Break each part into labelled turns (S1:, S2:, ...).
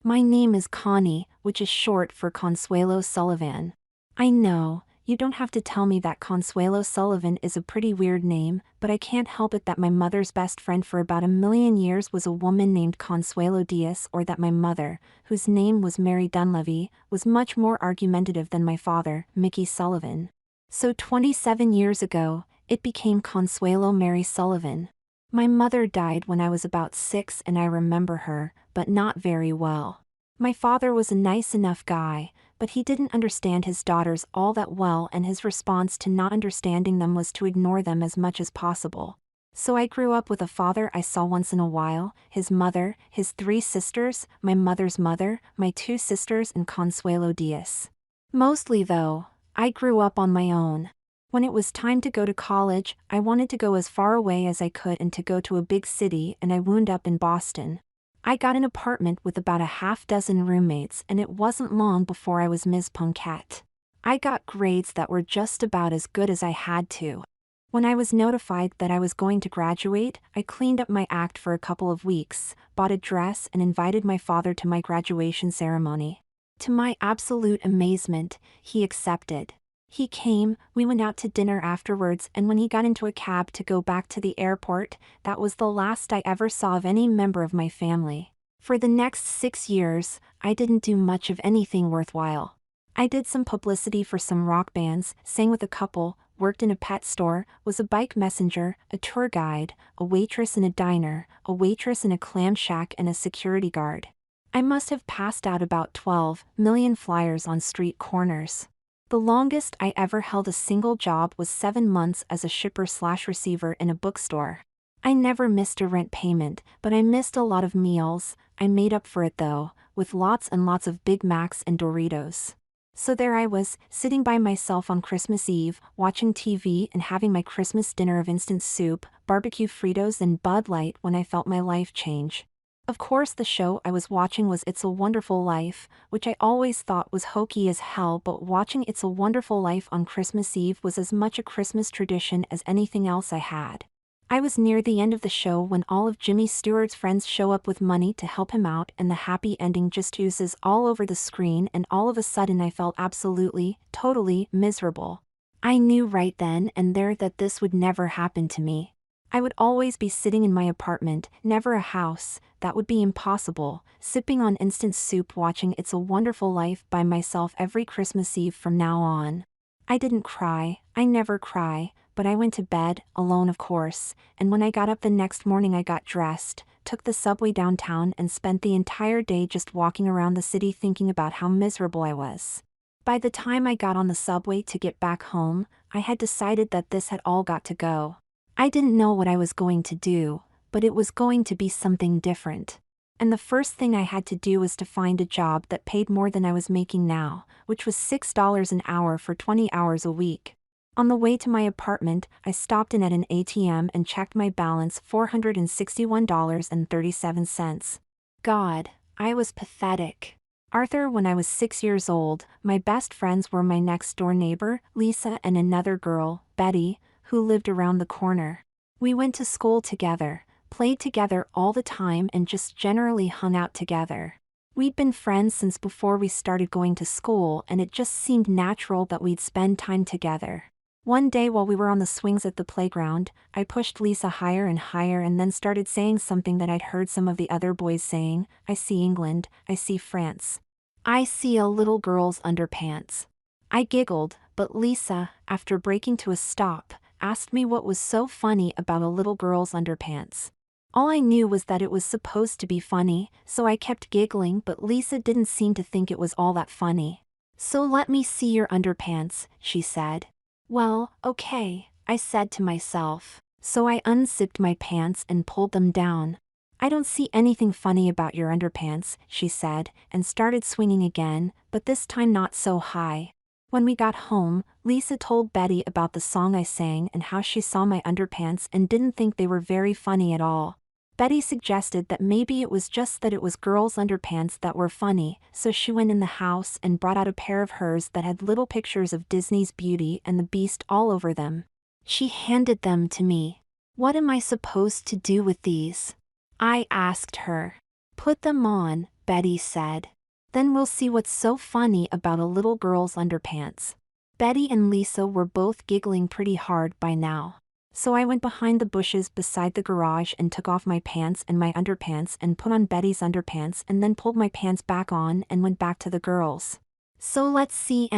S1: My name is Connie, which is short for Consuelo Sullivan. I know, you don't have to tell me that Consuelo Sullivan is a pretty weird name, but I can't help it that my mother's best friend for about a million years was a woman named Consuelo Diaz, or that my mother, whose name was Mary Dunleavy, was much more argumentative than my father, Mickey Sullivan. So 27 years ago, it became Consuelo Mary Sullivan. My mother died when I was about 6 and I remember her, but not very well. My father was a nice enough guy, but he didn't understand his daughters all that well, and his response to not understanding them was to ignore them as much as possible. So I grew up with a father I saw once in a while, his mother, his 3 sisters, my mother's mother, my 2 sisters and Consuelo Diaz. Mostly though, I grew up on my own. When it was time to go to college, I wanted to go as far away as I could and to go to a big city, and I wound up in Boston. I got an apartment with about a half-dozen roommates, and it wasn't long before I was Ms. Punkette. I got grades that were just about as good as I had to. When I was notified that I was going to graduate, I cleaned up my act for a couple of weeks, bought a dress and invited my father to my graduation ceremony. To my absolute amazement, he accepted. He came, we went out to dinner afterwards, and when he got into a cab to go back to the airport, that was the last I ever saw of any member of my family. For the next 6 years, I didn't do much of anything worthwhile. I did some publicity for some rock bands, sang with a couple, worked in a pet store, was a bike messenger, a tour guide, a waitress in a diner, a waitress in a clam shack, and a security guard. I must have passed out about 12 million flyers on street corners. The longest I ever held a single job was 7 months as a shipper/receiver in a bookstore. I never missed a rent payment, but I missed a lot of meals. I made up for it though, with lots and lots of Big Macs and Doritos. So there I was, sitting by myself on Christmas Eve, watching TV and having my Christmas dinner of instant soup, barbecue Fritos and Bud Light when I felt my life change. Of course the show I was watching was It's a Wonderful Life, which I always thought was hokey as hell, but watching It's a Wonderful Life on Christmas Eve was as much a Christmas tradition as anything else I had. I was near the end of the show when all of Jimmy Stewart's friends show up with money to help him out, and the happy ending just oozes all over the screen, and all of a sudden I felt absolutely, totally miserable. I knew right then and there that this would never happen to me. I would always be sitting in my apartment, never a house, that would be impossible, sipping on instant soup watching It's a Wonderful Life by myself every Christmas Eve from now on. I didn't cry, I never cry, but I went to bed, alone of course, and when I got up the next morning I got dressed, took the subway downtown and spent the entire day just walking around the city thinking about how miserable I was. By the time I got on the subway to get back home, I had decided that this had all got to go. I didn't know what I was going to do, but it was going to be something different. And the first thing I had to do was to find a job that paid more than I was making now, which was $6 an hour for 20 hours a week. On the way to my apartment, I stopped in at an ATM and checked my balance, $461.37. God, I was pathetic. Arthur, when I was 6 years old, my best friends were my next-door neighbor, Lisa, and another girl, Betty, who lived around the corner. We went to school together, played together all the time, and just generally hung out together. We'd been friends since before we started going to school, and it just seemed natural that we'd spend time together. One day while we were on the swings at the playground, I pushed Lisa higher and higher and then started saying something that I'd heard some of the other boys saying, "I see England, I see France. I see a little girl's underpants." I giggled, but Lisa, after breaking to a stop, asked me what was so funny about a little girl's underpants. All I knew was that it was supposed to be funny, so I kept giggling, but Lisa didn't seem to think it was all that funny. "So let me see your underpants," she said. "Well, okay," I said to myself. So I unzipped my pants and pulled them down. "I don't see anything funny about your underpants," she said, and started swinging again, but this time not so high. When we got home, Lisa told Betty about the song I sang and how she saw my underpants and didn't think they were very funny at all. Betty suggested that maybe it was just that it was girls' underpants that were funny, so she went in the house and brought out a pair of hers that had little pictures of Disney's Beauty and the Beast all over them. She handed them to me. "What am I supposed to do with these?" I asked her. "Put them on," Betty said. Then we'll see what's so funny about a little girl's underpants. Betty and Lisa were both giggling pretty hard by now. So I went behind the bushes beside the garage and took off my pants and my underpants and put on Betty's underpants and then pulled my pants back on and went back to the girls. So let's see,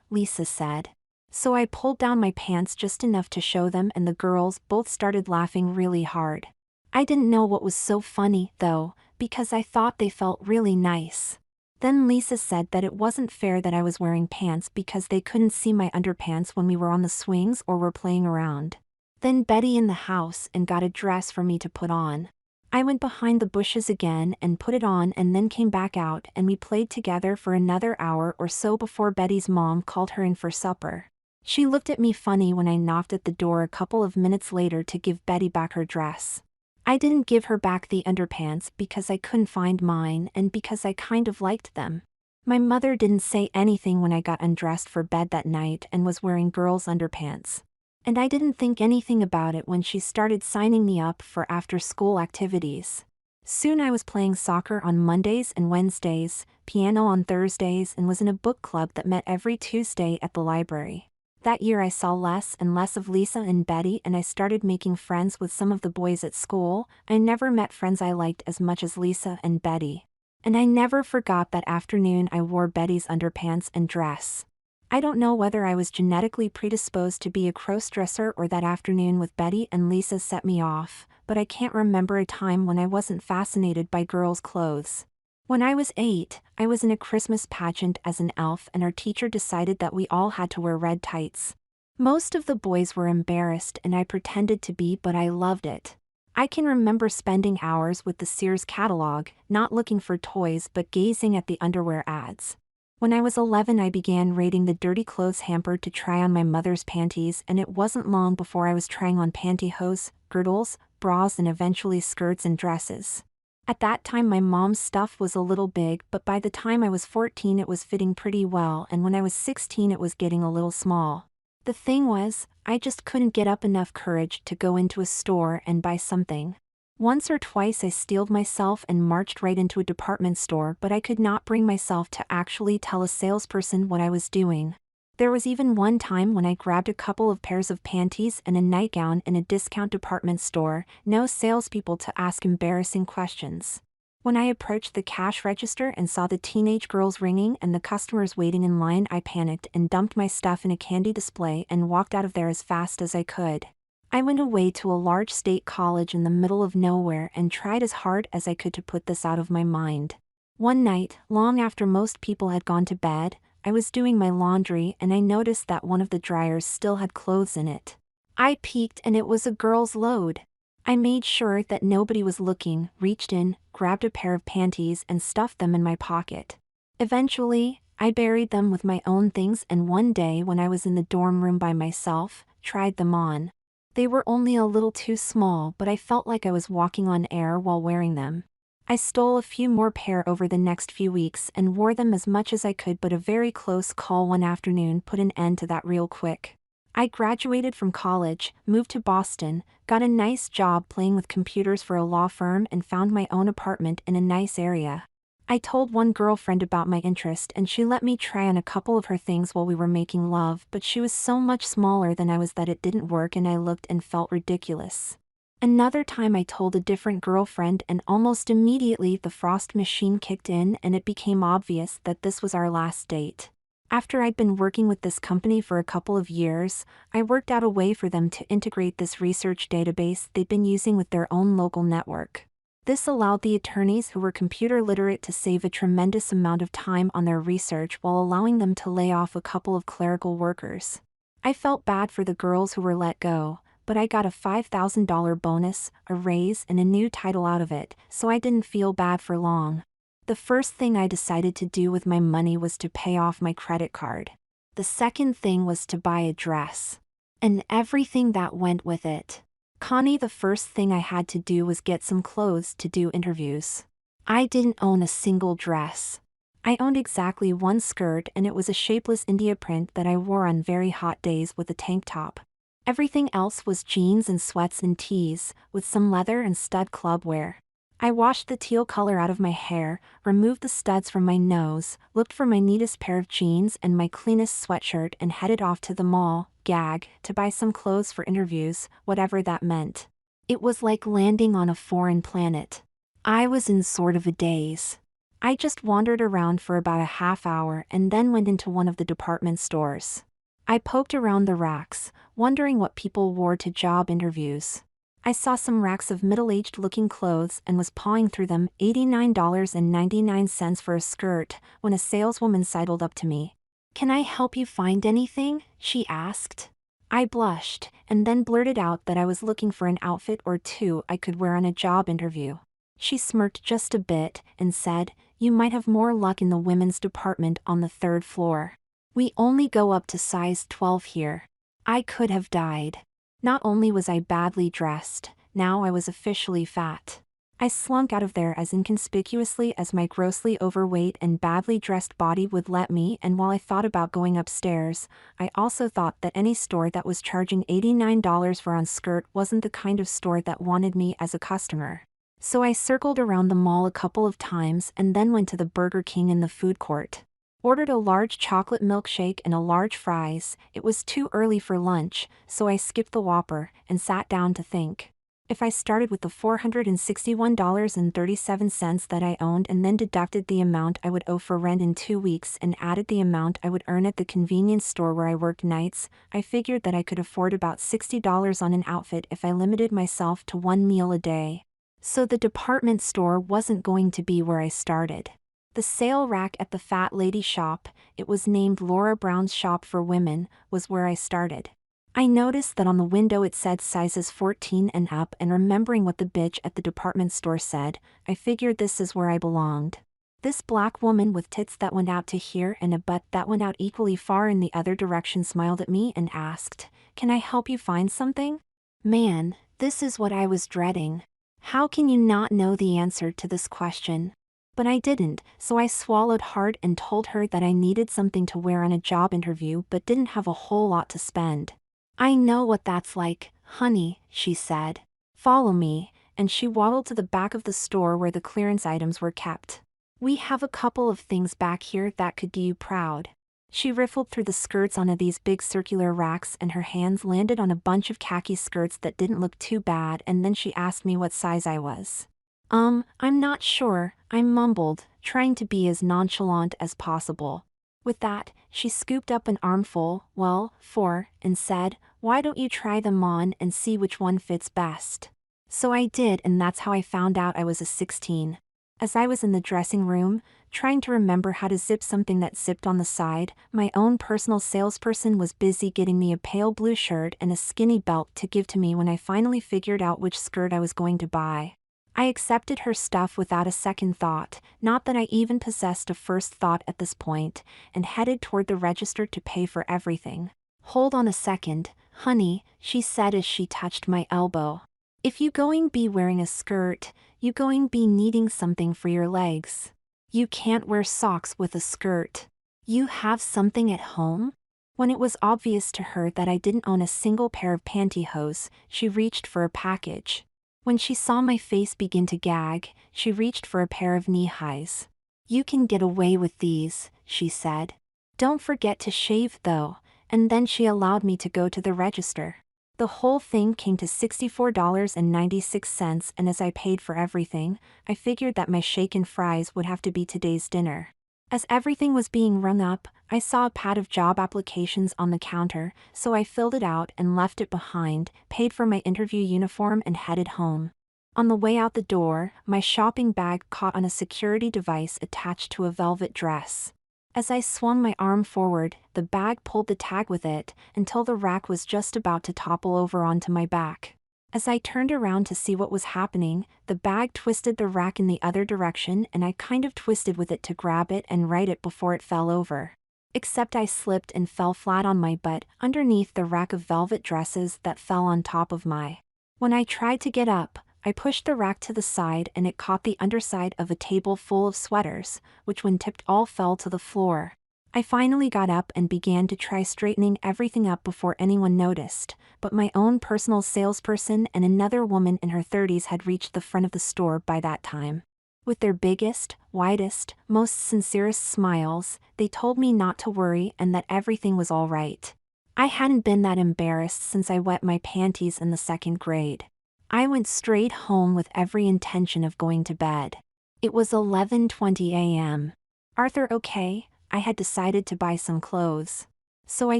S1: Lisa said. So I pulled down my pants just enough to show them and the girls both started laughing really hard. I didn't know what was so funny, though, because I thought they felt really nice. Then Lisa said that it wasn't fair that I was wearing pants because they couldn't see my underpants when we were on the swings or were playing around. Then Betty in the house and got a dress for me to put on. I went behind the bushes again and put it on and then came back out and we played together for another hour or so before Betty's mom called her in for supper. She looked at me funny when I knocked at the door a couple of minutes later to give Betty back her dress. I didn't give her back the underpants because I couldn't find mine and because I kind of liked them. My mother didn't say anything when I got undressed for bed that night and was wearing girls' underpants. And I didn't think anything about it when she started signing me up for after-school activities. Soon I was playing soccer on Mondays and Wednesdays, piano on Thursdays, and was in a book club that met every Tuesday at the library. That year I saw less and less of Lisa and Betty and I started making friends with some of the boys at school. I never met friends I liked as much as Lisa and Betty. And I never forgot that afternoon I wore Betty's underpants and dress. I don't know whether I was genetically predisposed to be a crossdresser or that afternoon with Betty and Lisa set me off, but I can't remember a time when I wasn't fascinated by girls' clothes. When I was 8, I was in a Christmas pageant as an elf and our teacher decided that we all had to wear red tights. Most of the boys were embarrassed and I pretended to be, but I loved it. I can remember spending hours with the Sears catalog, not looking for toys but gazing at the underwear ads. When I was 11 I began raiding the dirty clothes hamper to try on my mother's panties and it wasn't long before I was trying on pantyhose, girdles, bras and eventually skirts and dresses. At that time my mom's stuff was a little big but by the time I was 14 it was fitting pretty well and when I was 16 it was getting a little small. The thing was, I just couldn't get up enough courage to go into a store and buy something. Once or twice I steeled myself and marched right into a department store but I could not bring myself to actually tell a salesperson what I was doing. There was even one time when I grabbed a couple of pairs of panties and a nightgown in a discount department store, no salespeople to ask embarrassing questions. When I approached the cash register and saw the teenage girls ringing and the customers waiting in line I panicked and dumped my stuff in a candy display and walked out of there as fast as I could. I went away to a large state college in the middle of nowhere and tried as hard as I could to put this out of my mind. One night, long after most people had gone to bed, I was doing my laundry and I noticed that one of the dryers still had clothes in it. I peeked and it was a girl's load. I made sure that nobody was looking, reached in, grabbed a pair of panties and stuffed them in my pocket. Eventually, I buried them with my own things and one day when I was in the dorm room by myself, tried them on. They were only a little too small but I felt like I was walking on air while wearing them. I stole a few more pair over the next few weeks and wore them as much as I could but a very close call one afternoon put an end to that real quick. I graduated from college, moved to Boston, got a nice job playing with computers for a law firm and found my own apartment in a nice area. I told one girlfriend about my interest and she let me try on a couple of her things while we were making love but she was so much smaller than I was that it didn't work and I looked and felt ridiculous. Another time I told a different girlfriend and almost immediately the frost machine kicked in and it became obvious that this was our last date. After I'd been working with this company for a couple of years, I worked out a way for them to integrate this research database they'd been using with their own local network. This allowed the attorneys who were computer literate to save a tremendous amount of time on their research while allowing them to lay off a couple of clerical workers. I felt bad for the girls who were let go, but I got a $5,000 bonus, a raise and a new title out of it, so I didn't feel bad for long. The first thing I decided to do with my money was to pay off my credit card. The second thing was to buy a dress. And everything that went with it. Connie, the first thing I had to do was get some clothes to do interviews. I didn't own a single dress. I owned exactly one skirt and it was a shapeless India print that I wore on very hot days with a tank top. Everything else was jeans and sweats and tees, with some leather and stud club wear. I washed the teal color out of my hair, removed the studs from my nose, looked for my neatest pair of jeans and my cleanest sweatshirt and headed off to the mall, gag, to buy some clothes for interviews, whatever that meant. It was like landing on a foreign planet. I was in sort of a daze. I just wandered around for about a half hour and then went into one of the department stores. I poked around the racks, wondering what people wore to job interviews. I saw some racks of middle-aged looking clothes and was pawing through them, $89.99 for a skirt, when a saleswoman sidled up to me. "Can I help you find anything?" she asked. I blushed, and then blurted out that I was looking for an outfit or two I could wear on a job interview. She smirked just a bit and said, "You might have more luck in the women's department on the 3rd floor. We only go up to size 12 here." I could have died. Not only was I badly dressed, now I was officially fat. I slunk out of there as inconspicuously as my grossly overweight and badly dressed body would let me, and while I thought about going upstairs, I also thought that any store that was charging $89 for a skirt wasn't the kind of store that wanted me as a customer. So I circled around the mall a couple of times and then went to the Burger King in the food court. Ordered a large chocolate milkshake and a large fries. It was too early for lunch, so I skipped the Whopper and sat down to think. If I started with the $461.37 that I owned and then deducted the amount I would owe for rent in 2 weeks and added the amount I would earn at the convenience store where I work nights, I figured that I could afford about $60 on an outfit if I limited myself to one meal a day. So the department store wasn't going to be where I started. The sale rack at the fat lady shop, it was named Laura Brown's Shop for Women, was where I started. I noticed that on the window it said sizes 14 and up, and remembering what the bitch at the department store said, I figured this is where I belonged. This black woman with tits that went out to here and a butt that went out equally far in the other direction smiled at me and asked, "Can I help you find something?" Man, this is what I was dreading. How can you not know the answer to this question? But I didn't, so I swallowed hard and told her that I needed something to wear on a job interview but didn't have a whole lot to spend. "I know what that's like, honey," she said. "Follow me," and she waddled to the back of the store where the clearance items were kept. "We have a couple of things back here that could do you proud." She riffled through the skirts onto these big circular racks and her hands landed on a bunch of khaki skirts that didn't look too bad, and then she asked me what size I was. I'm not sure," I mumbled, trying to be as nonchalant as possible. With that, she scooped up an armful, well, 4, and said, "Why don't you try them on and see which one fits best?" So I did, and that's how I found out I was a 16. As I was in the dressing room, trying to remember how to zip something that zipped on the side, my own personal salesperson was busy getting me a pale blue shirt and a skinny belt to give to me when I finally figured out which skirt I was going to buy. I accepted her stuff without a second thought, not that I even possessed a first thought at this point, and headed toward the register to pay for everything. "Hold on a second, honey," she said as she touched my elbow. "If you going be wearing a skirt, you going be needing something for your legs. You can't wear socks with a skirt. You have something at home?" When it was obvious to her that I didn't own a single pair of pantyhose, she reached for a package. When she saw my face begin to gag, she reached for a pair of knee-highs. "You can get away with these," she said. "Don't forget to shave though," and then she allowed me to go to the register. The whole thing came to $64.96, and as I paid for everything, I figured that my shake and fries would have to be today's dinner. As everything was being rung up, I saw a pad of job applications on the counter, so I filled it out and left it behind, paid for my interview uniform and headed home. On the way out the door, my shopping bag caught on a security device attached to a velvet dress. As I swung my arm forward, the bag pulled the tag with it, until the rack was just about to topple over onto my back. As I turned around to see what was happening, the bag twisted the rack in the other direction and I kind of twisted with it to grab it and right it before it fell over. Except I slipped and fell flat on my butt underneath the rack of velvet dresses that fell on top of my. When I tried to get up, I pushed the rack to the side and it caught the underside of a table full of sweaters, which when tipped all fell to the floor. I finally got up and began to try straightening everything up before anyone noticed, but my own personal salesperson and another woman in her 30s had reached the front of the store by that time. With their biggest, widest, most sincerest smiles, they told me not to worry and that everything was all right. I hadn't been that embarrassed since I wet my panties in the 2nd grade. I went straight home with every intention of going to bed. It was 11:20 a.m. Arthur, okay, I had decided to buy some clothes. So I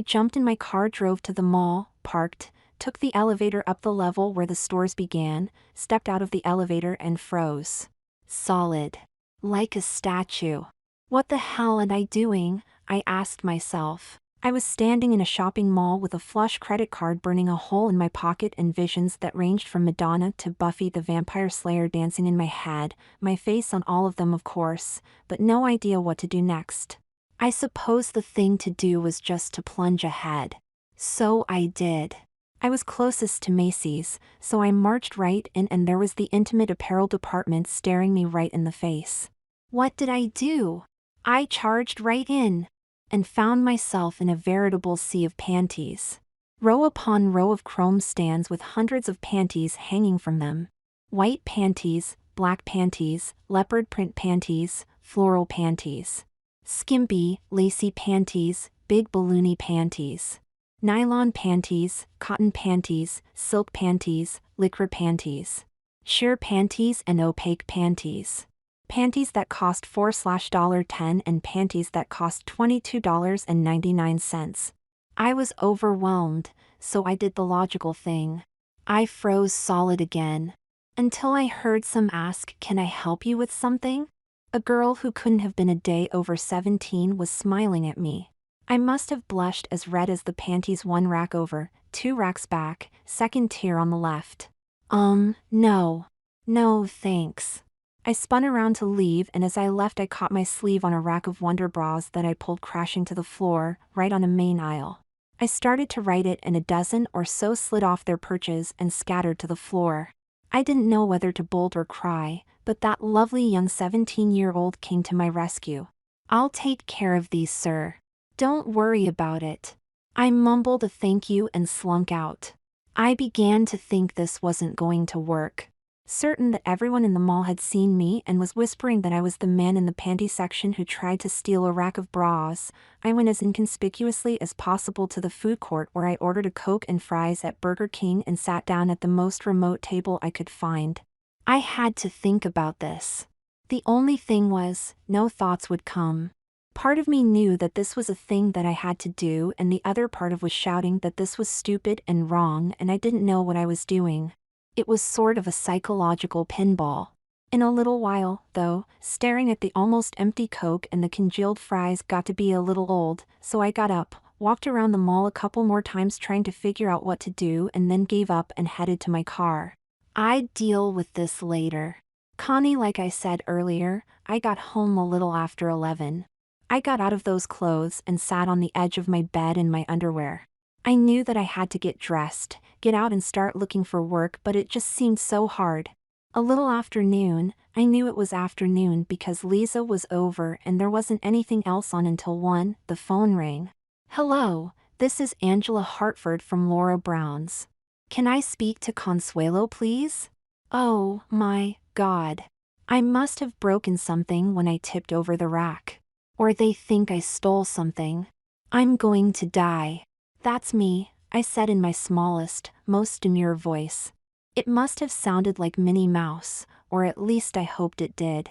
S1: jumped in my car, drove to the mall, parked, took the elevator up the level where the stores began, stepped out of the elevator and froze. Solid. Like a statue. What the hell am I doing? I asked myself. I was standing in a shopping mall with a flush credit card burning a hole in my pocket and visions that ranged from Madonna to Buffy the Vampire Slayer dancing in my head, my face on all of them of course, but no idea what to do next. I suppose the thing to do was just to plunge ahead. So I did. I was closest to Macy's, so I marched right in and there was the intimate apparel department staring me right in the face. What did I do? I charged right in and found myself in a veritable sea of panties. Row upon row of chrome stands with hundreds of panties hanging from them. White panties, black panties, leopard print panties, floral panties. Skimpy, lacy panties, big balloony panties. Nylon panties, cotton panties, silk panties, lycra panties. Sheer panties and opaque panties. Panties that cost $4/10 and panties that cost $22.99. I was overwhelmed, so I did the logical thing. I froze solid again. Until I heard some ask, "Can I help you with something?" A girl who couldn't have been a day over 17 was smiling at me. I must have blushed as red as the panties 1 rack over, 2 racks back, 2nd tier on the left. No. No, thanks. I spun around to leave and as I left I caught my sleeve on a rack of Wonder Bras that I pulled crashing to the floor, right on a main aisle. I started to right it and a dozen or so slid off their perches and scattered to the floor. I didn't know whether to bolt or cry, but that lovely young 17-year-old came to my rescue. "I'll take care of these, sir. Don't worry about it." I mumbled a thank you and slunk out. I began to think this wasn't going to work. Certain that everyone in the mall had seen me and was whispering that I was the man in the panty section who tried to steal a rack of bras, I went as inconspicuously as possible to the food court where I ordered a Coke and fries at Burger King and sat down at the most remote table I could find. I had to think about this. The only thing was, no thoughts would come. Part of me knew that this was a thing that I had to do and the other part of was shouting that this was stupid and wrong and I didn't know what I was doing. It was sort of a psychological pinball. In a little while, though, staring at the almost empty Coke and the congealed fries got to be a little old, so I got up, walked around the mall a couple more times trying to figure out what to do and then gave up and headed to my car. I'd deal with this later. Connie, like I said earlier, I got home a little after 11. I got out of those clothes and sat on the edge of my bed in my underwear. I knew that I had to get dressed, get out and start looking for work, but it just seemed so hard. A little after noon, I knew it was afternoon because Lisa was over and there wasn't anything else on until 1, the phone rang. "Hello, this is Angela Hartford from Laura Brown's. Can I speak to Consuelo, please?" Oh my God. I must have broken something when I tipped over the rack. Or they think I stole something. I'm going to die. "That's me," I said in my smallest, most demure voice. It must have sounded like Minnie Mouse, or at least I hoped it did.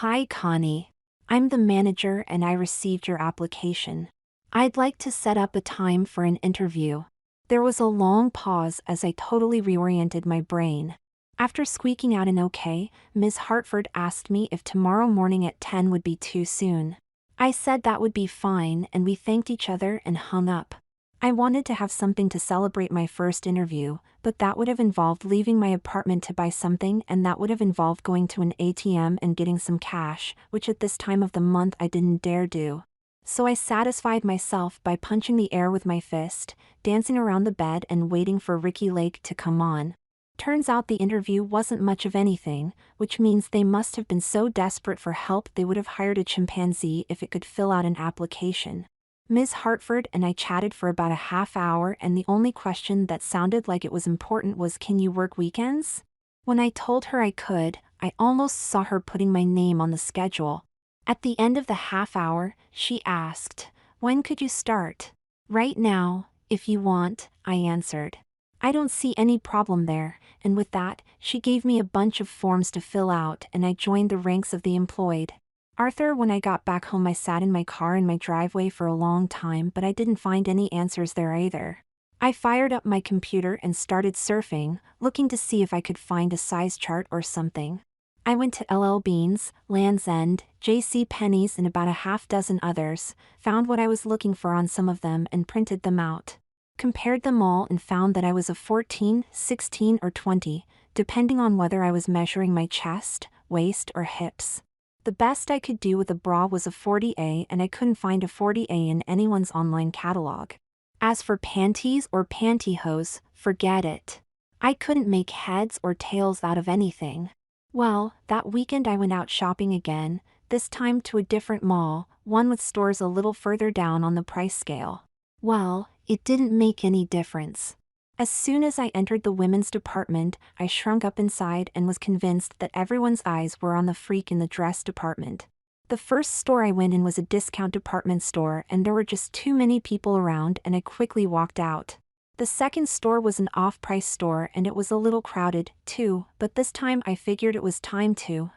S1: "Hi, Connie. I'm the manager and I received your application. I'd like to set up a time for an interview." There was a long pause as I totally reoriented my brain. After squeaking out an okay, Ms. Hartford asked me if tomorrow morning at 10 would be too soon. I said that would be fine and we thanked each other and hung up. I wanted to have something to celebrate my first interview, but that would have involved leaving my apartment to buy something and that would have involved going to an ATM and getting some cash, which at this time of the month I didn't dare do. So I satisfied myself by punching the air with my fist, dancing around the bed and waiting for Ricky Lake to come on. Turns out the interview wasn't much of anything, which means they must have been so desperate for help they would have hired a chimpanzee if it could fill out an application. Ms. Hartford and I chatted for about a half hour, and the only question that sounded like it was important was, "Can you work weekends?" When I told her I could, I almost saw her putting my name on the schedule. At the end of the half hour, she asked, "When could you start?" "Right now, if you want," I answered. "I don't see any problem there," and with that, she gave me a bunch of forms to fill out and I joined the ranks of the employed. When I got back home, I sat in my car in my driveway for a long time, but I didn't find any answers there either. I fired up my computer and started surfing, looking to see if I could find a size chart or something. I went to LL Bean's, Land's End, J.C. Penney's and about a half dozen others, found what I was looking for on some of them and printed them out. Compared them all and found that I was a 14, 16 or 20, depending on whether I was measuring my chest, waist or hips. The best I could do with a bra was a 40A, and I couldn't find a 40A in anyone's online catalog. As for panties or pantyhose, forget it. I couldn't make heads or tails out of anything. Well, that weekend I went out shopping again, this time to a different mall, one with stores a little further down on the price scale. Well, it didn't make any difference. As soon as I entered the women's department, I shrunk up inside and was convinced that everyone's eyes were on the freak in the dress department. The first store I went in was a discount department store, and there were just too many people around, and I quickly walked out. The second store was an off-price store, and it was a little crowded, too, but this time I figured it was time to,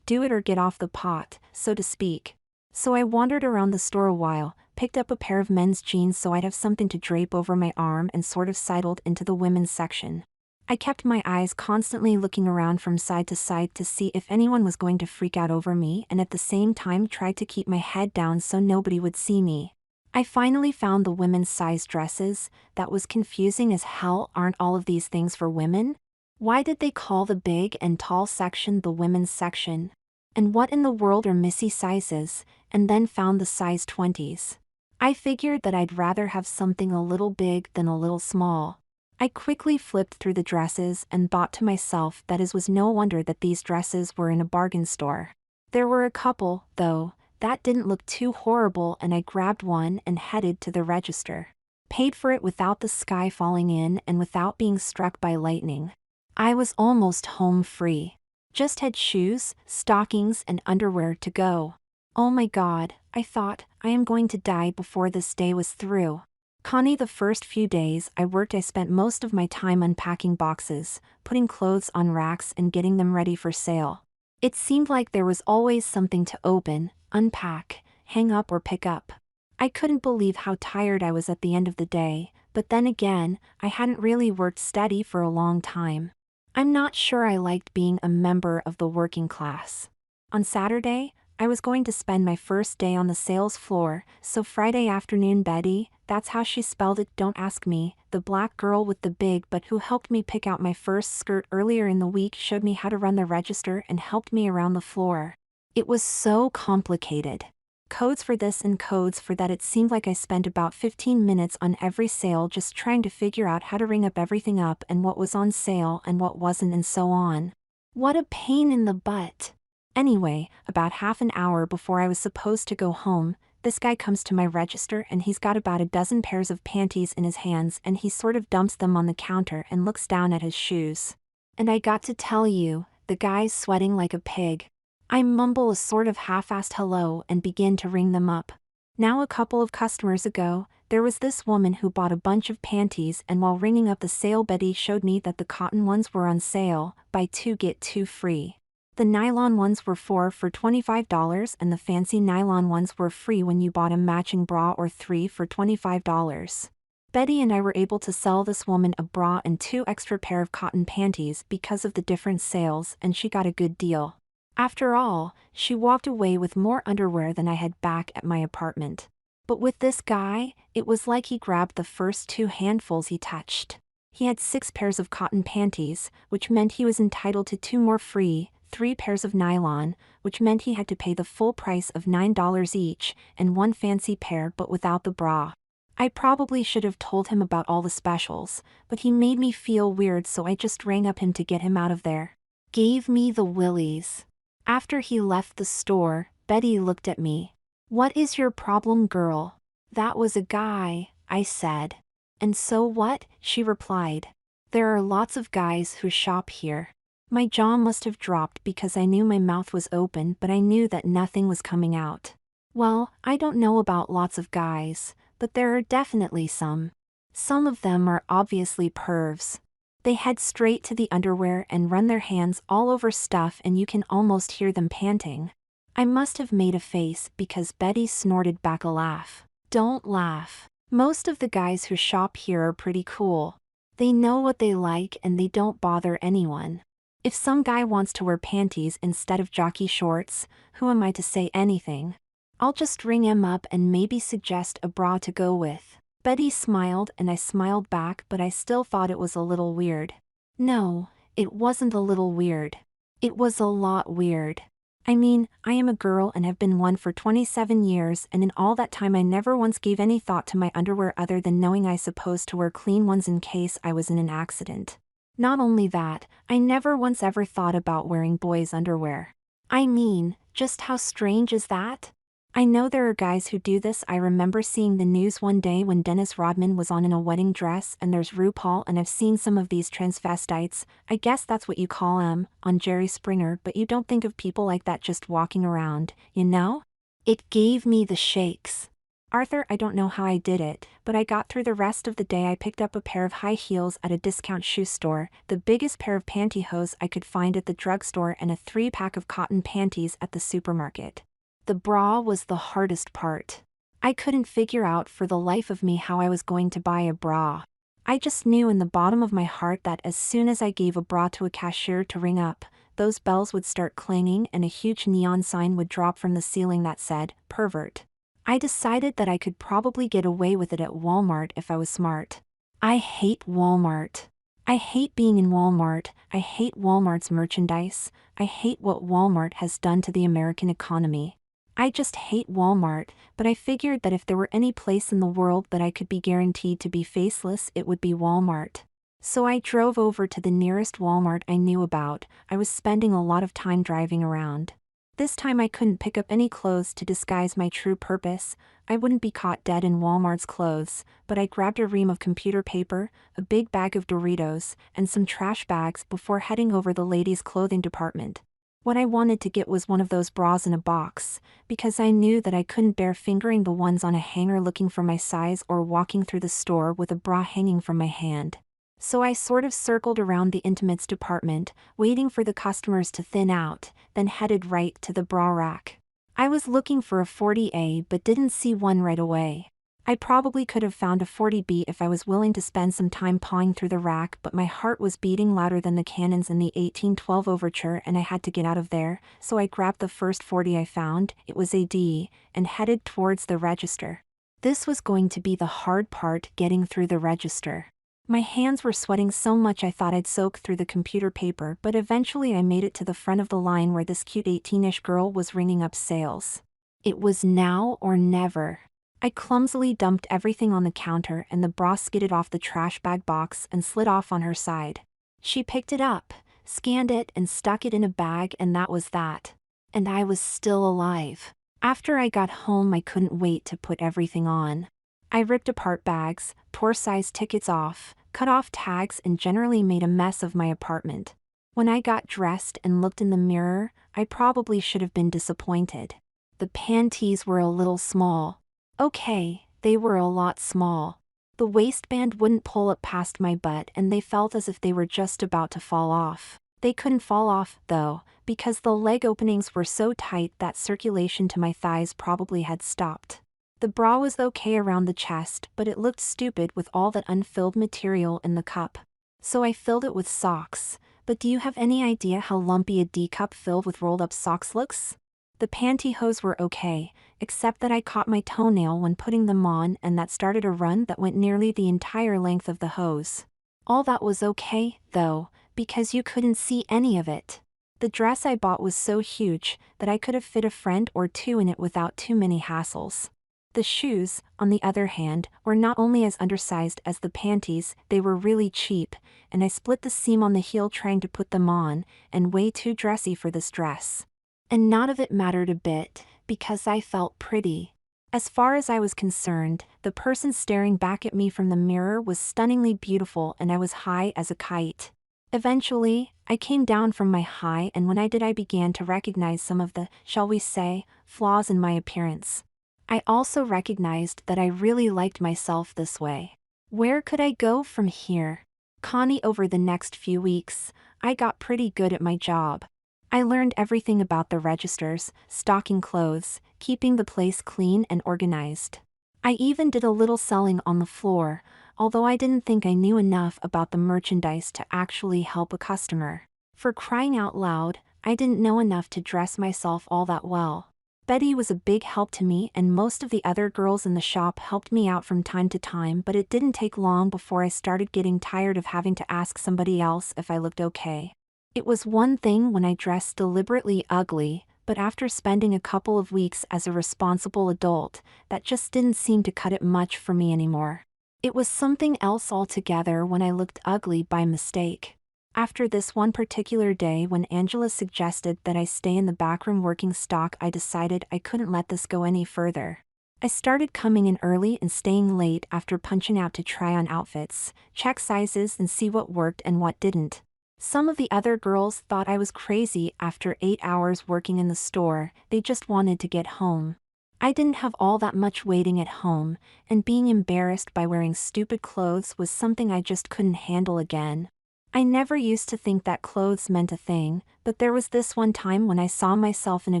S1: do it or get off the pot, so to speak. So I wandered around the store a while, picked up a pair of men's jeans so I'd have something to drape over my arm, and sort of sidled into the women's section. I kept my eyes constantly looking around from side to side to see if anyone was going to freak out over me, and at the same time tried to keep my head down so nobody would see me. I finally found the women's size dresses. That was confusing as hell. Aren't all of these things for women? Why did they call the big and tall section the women's section? And what in the world are Missy sizes? And then found the size 20s. I figured that I'd rather have something a little big than a little small. I quickly flipped through the dresses and thought to myself that it was no wonder that these dresses were in a bargain store. There were a couple, though, that didn't look too horrible, and I grabbed one and headed to the register. Paid for it without the sky falling in and without being struck by lightning. I was almost home free. Just had shoes, stockings and underwear to go. Oh my God, I thought, I am going to die before this day was through. Connie, the first few days I worked, I spent most of my time unpacking boxes, putting clothes on racks and getting them ready for sale. It seemed like there was always something to open, unpack, hang up or pick up. I couldn't believe how tired I was at the end of the day, but then again, I hadn't really worked steady for a long time. I'm not sure I liked being a member of the working class. On Saturday, I was going to spend my first day on the sales floor, so Friday afternoon Betty, that's how she spelled it, don't ask me, the black girl with the big butt who helped me pick out my first skirt earlier in the week, showed me how to run the register and helped me around the floor. It was so complicated. Codes for this and codes for that. It seemed like I spent about 15 minutes on every sale just trying to figure out how to ring up everything up and what was on sale and what wasn't and so on. What a pain in the butt. Anyway, about half an hour before I was supposed to go home, this guy comes to my register and he's got about a dozen pairs of panties in his hands, and he sort of dumps them on the counter and looks down at his shoes. And I got to tell you, the guy's sweating like a pig. I mumble a sort of half-assed hello and begin to ring them up. Now a couple of customers ago, there was this woman who bought a bunch of panties, and while ringing up the sale, Betty showed me that the cotton ones were on sale, buy two get two free. The nylon ones were 4 for $25 and the fancy nylon ones were free when you bought a matching bra, or 3 for $25. Betty and I were able to sell this woman a bra and 2 extra pair of cotton panties because of the different sales, and she got a good deal. After all, she walked away with more underwear than I had back at my apartment. But with this guy, it was like he grabbed the first 2 handfuls he touched. He had 6 pairs of cotton panties, which meant he was entitled to 2 more free, 3 pairs of nylon, which meant he had to pay the full price of $9 each, and 1 fancy pair but without the bra. I probably should have told him about all the specials, but he made me feel weird, so I just rang up him to get him out of there. Gave me the willies. After he left the store, Betty looked at me. "What is your problem, girl?" That was a guy, I said. And so what? She replied. There are lots of guys who shop here. My jaw must have dropped because I knew my mouth was open, but I knew that nothing was coming out. Well, I don't know about lots of guys, but there are definitely some. Some of them are obviously pervs. They head straight to the underwear and run their hands all over stuff, and you can almost hear them panting. I must have made a face because Betty snorted back a laugh. Don't laugh. Most of the guys who shop here are pretty cool. They know what they like and they don't bother anyone. If some guy wants to wear panties instead of jockey shorts, who am I to say anything? I'll just ring him up and maybe suggest a bra to go with. Betty smiled and I smiled back, but I still thought it was a little weird. No, it wasn't a little weird. It was a lot weird. I mean, I am a girl and have been one for 27 years, and in all that time I never once gave any thought to my underwear other than knowing I supposed to wear clean ones in case I was in an accident. Not only that, I never once ever thought about wearing boys' underwear. I mean, just how strange is that? I know there are guys who do this. I remember seeing the news one day when Dennis Rodman was on in a wedding dress, and there's RuPaul, and I've seen some of these transvestites, I guess that's what you call 'em, on Jerry Springer, but you don't think of people like that just walking around, you know? It gave me the shakes. Arthur, I don't know how I did it, but I got through the rest of the day. I picked up a pair of high heels at a discount shoe store, the biggest pair of pantyhose I could find at the drugstore, and a 3-pack of cotton panties at the supermarket. The bra was the hardest part. I couldn't figure out for the life of me how I was going to buy a bra. I just knew in the bottom of my heart that as soon as I gave a bra to a cashier to ring up, those bells would start clanging and a huge neon sign would drop from the ceiling that said, "Pervert." I decided that I could probably get away with it at Walmart if I was smart. I hate Walmart. I hate being in Walmart. I hate Walmart's merchandise. I hate what Walmart has done to the American economy. I just hate Walmart, but I figured that if there were any place in the world that I could be guaranteed to be faceless, it would be Walmart. So I drove over to the nearest Walmart I knew about. I was spending a lot of time driving around. This time I couldn't pick up any clothes to disguise my true purpose. I wouldn't be caught dead in Walmart's clothes, but I grabbed a ream of computer paper, a big bag of Doritos, and some trash bags before heading over the ladies' clothing department. What I wanted to get was one of those bras in a box, because I knew that I couldn't bear fingering the ones on a hanger looking for my size or walking through the store with a bra hanging from my hand. So I sort of circled around the intimates department, waiting for the customers to thin out, then headed right to the bra rack. I was looking for a 40A but didn't see one right away. I probably could have found a 40B if I was willing to spend some time pawing through the rack, but my heart was beating louder than the cannons in the 1812 overture and I had to get out of there, so I grabbed the first 40 I found, it was a D, and headed towards the register. This was going to be the hard part, getting through the register. My hands were sweating so much I thought I'd soak through the computer paper, but eventually I made it to the front of the line where this cute 18-ish girl was ringing up sales. It was now or never. I clumsily dumped everything on the counter and the bra skidded off the trash bag box and slid off on her side. She picked it up, scanned it and stuck it in a bag, and that was that. And I was still alive. After I got home I couldn't wait to put everything on. I ripped apart bags, tore size tickets off, cut off tags, and generally made a mess of my apartment. When I got dressed and looked in the mirror, I probably should have been disappointed. The panties were a little small. Okay, they were a lot small. The waistband wouldn't pull up past my butt and they felt as if they were just about to fall off. They couldn't fall off, though, because the leg openings were so tight that circulation to my thighs probably had stopped. The bra was okay around the chest, but it looked stupid with all that unfilled material in the cup. So I filled it with socks. But do you have any idea how lumpy a D cup filled with rolled up socks looks? The pantyhose were okay, except that I caught my toenail when putting them on, and that started a run that went nearly the entire length of the hose. All that was okay, though, because you couldn't see any of it. The dress I bought was so huge that I could have fit a friend or two in it without too many hassles. The shoes, on the other hand, were not only as undersized as the panties, they were really cheap, and I split the seam on the heel trying to put them on, and way too dressy for this dress. And none of it mattered a bit, because I felt pretty. As far as I was concerned, the person staring back at me from the mirror was stunningly beautiful and I was high as a kite. Eventually, I came down from my high, and when I did, I began to recognize some of the, shall we say, flaws in my appearance. I also recognized that I really liked myself this way. Where could I go from here? Connie, over the next few weeks, I got pretty good at my job. I learned everything about the registers, stocking clothes, keeping the place clean and organized. I even did a little selling on the floor, although I didn't think I knew enough about the merchandise to actually help a customer. For crying out loud, I didn't know enough to dress myself all that well. Betty was a big help to me, and most of the other girls in the shop helped me out from time to time, but it didn't take long before I started getting tired of having to ask somebody else if I looked okay. It was one thing when I dressed deliberately ugly, but after spending a couple of weeks as a responsible adult, that just didn't seem to cut it much for me anymore. It was something else altogether when I looked ugly by mistake. After this one particular day when Angela suggested that I stay in the backroom working stock, I decided I couldn't let this go any further. I started coming in early and staying late after punching out to try on outfits, check sizes and see what worked and what didn't. Some of the other girls thought I was crazy after 8 hours working in the store. They just wanted to get home. I didn't have all that much waiting at home, and being embarrassed by wearing stupid clothes was something I just couldn't handle again. I never used to think that clothes meant a thing, but there was this one time when I saw myself in a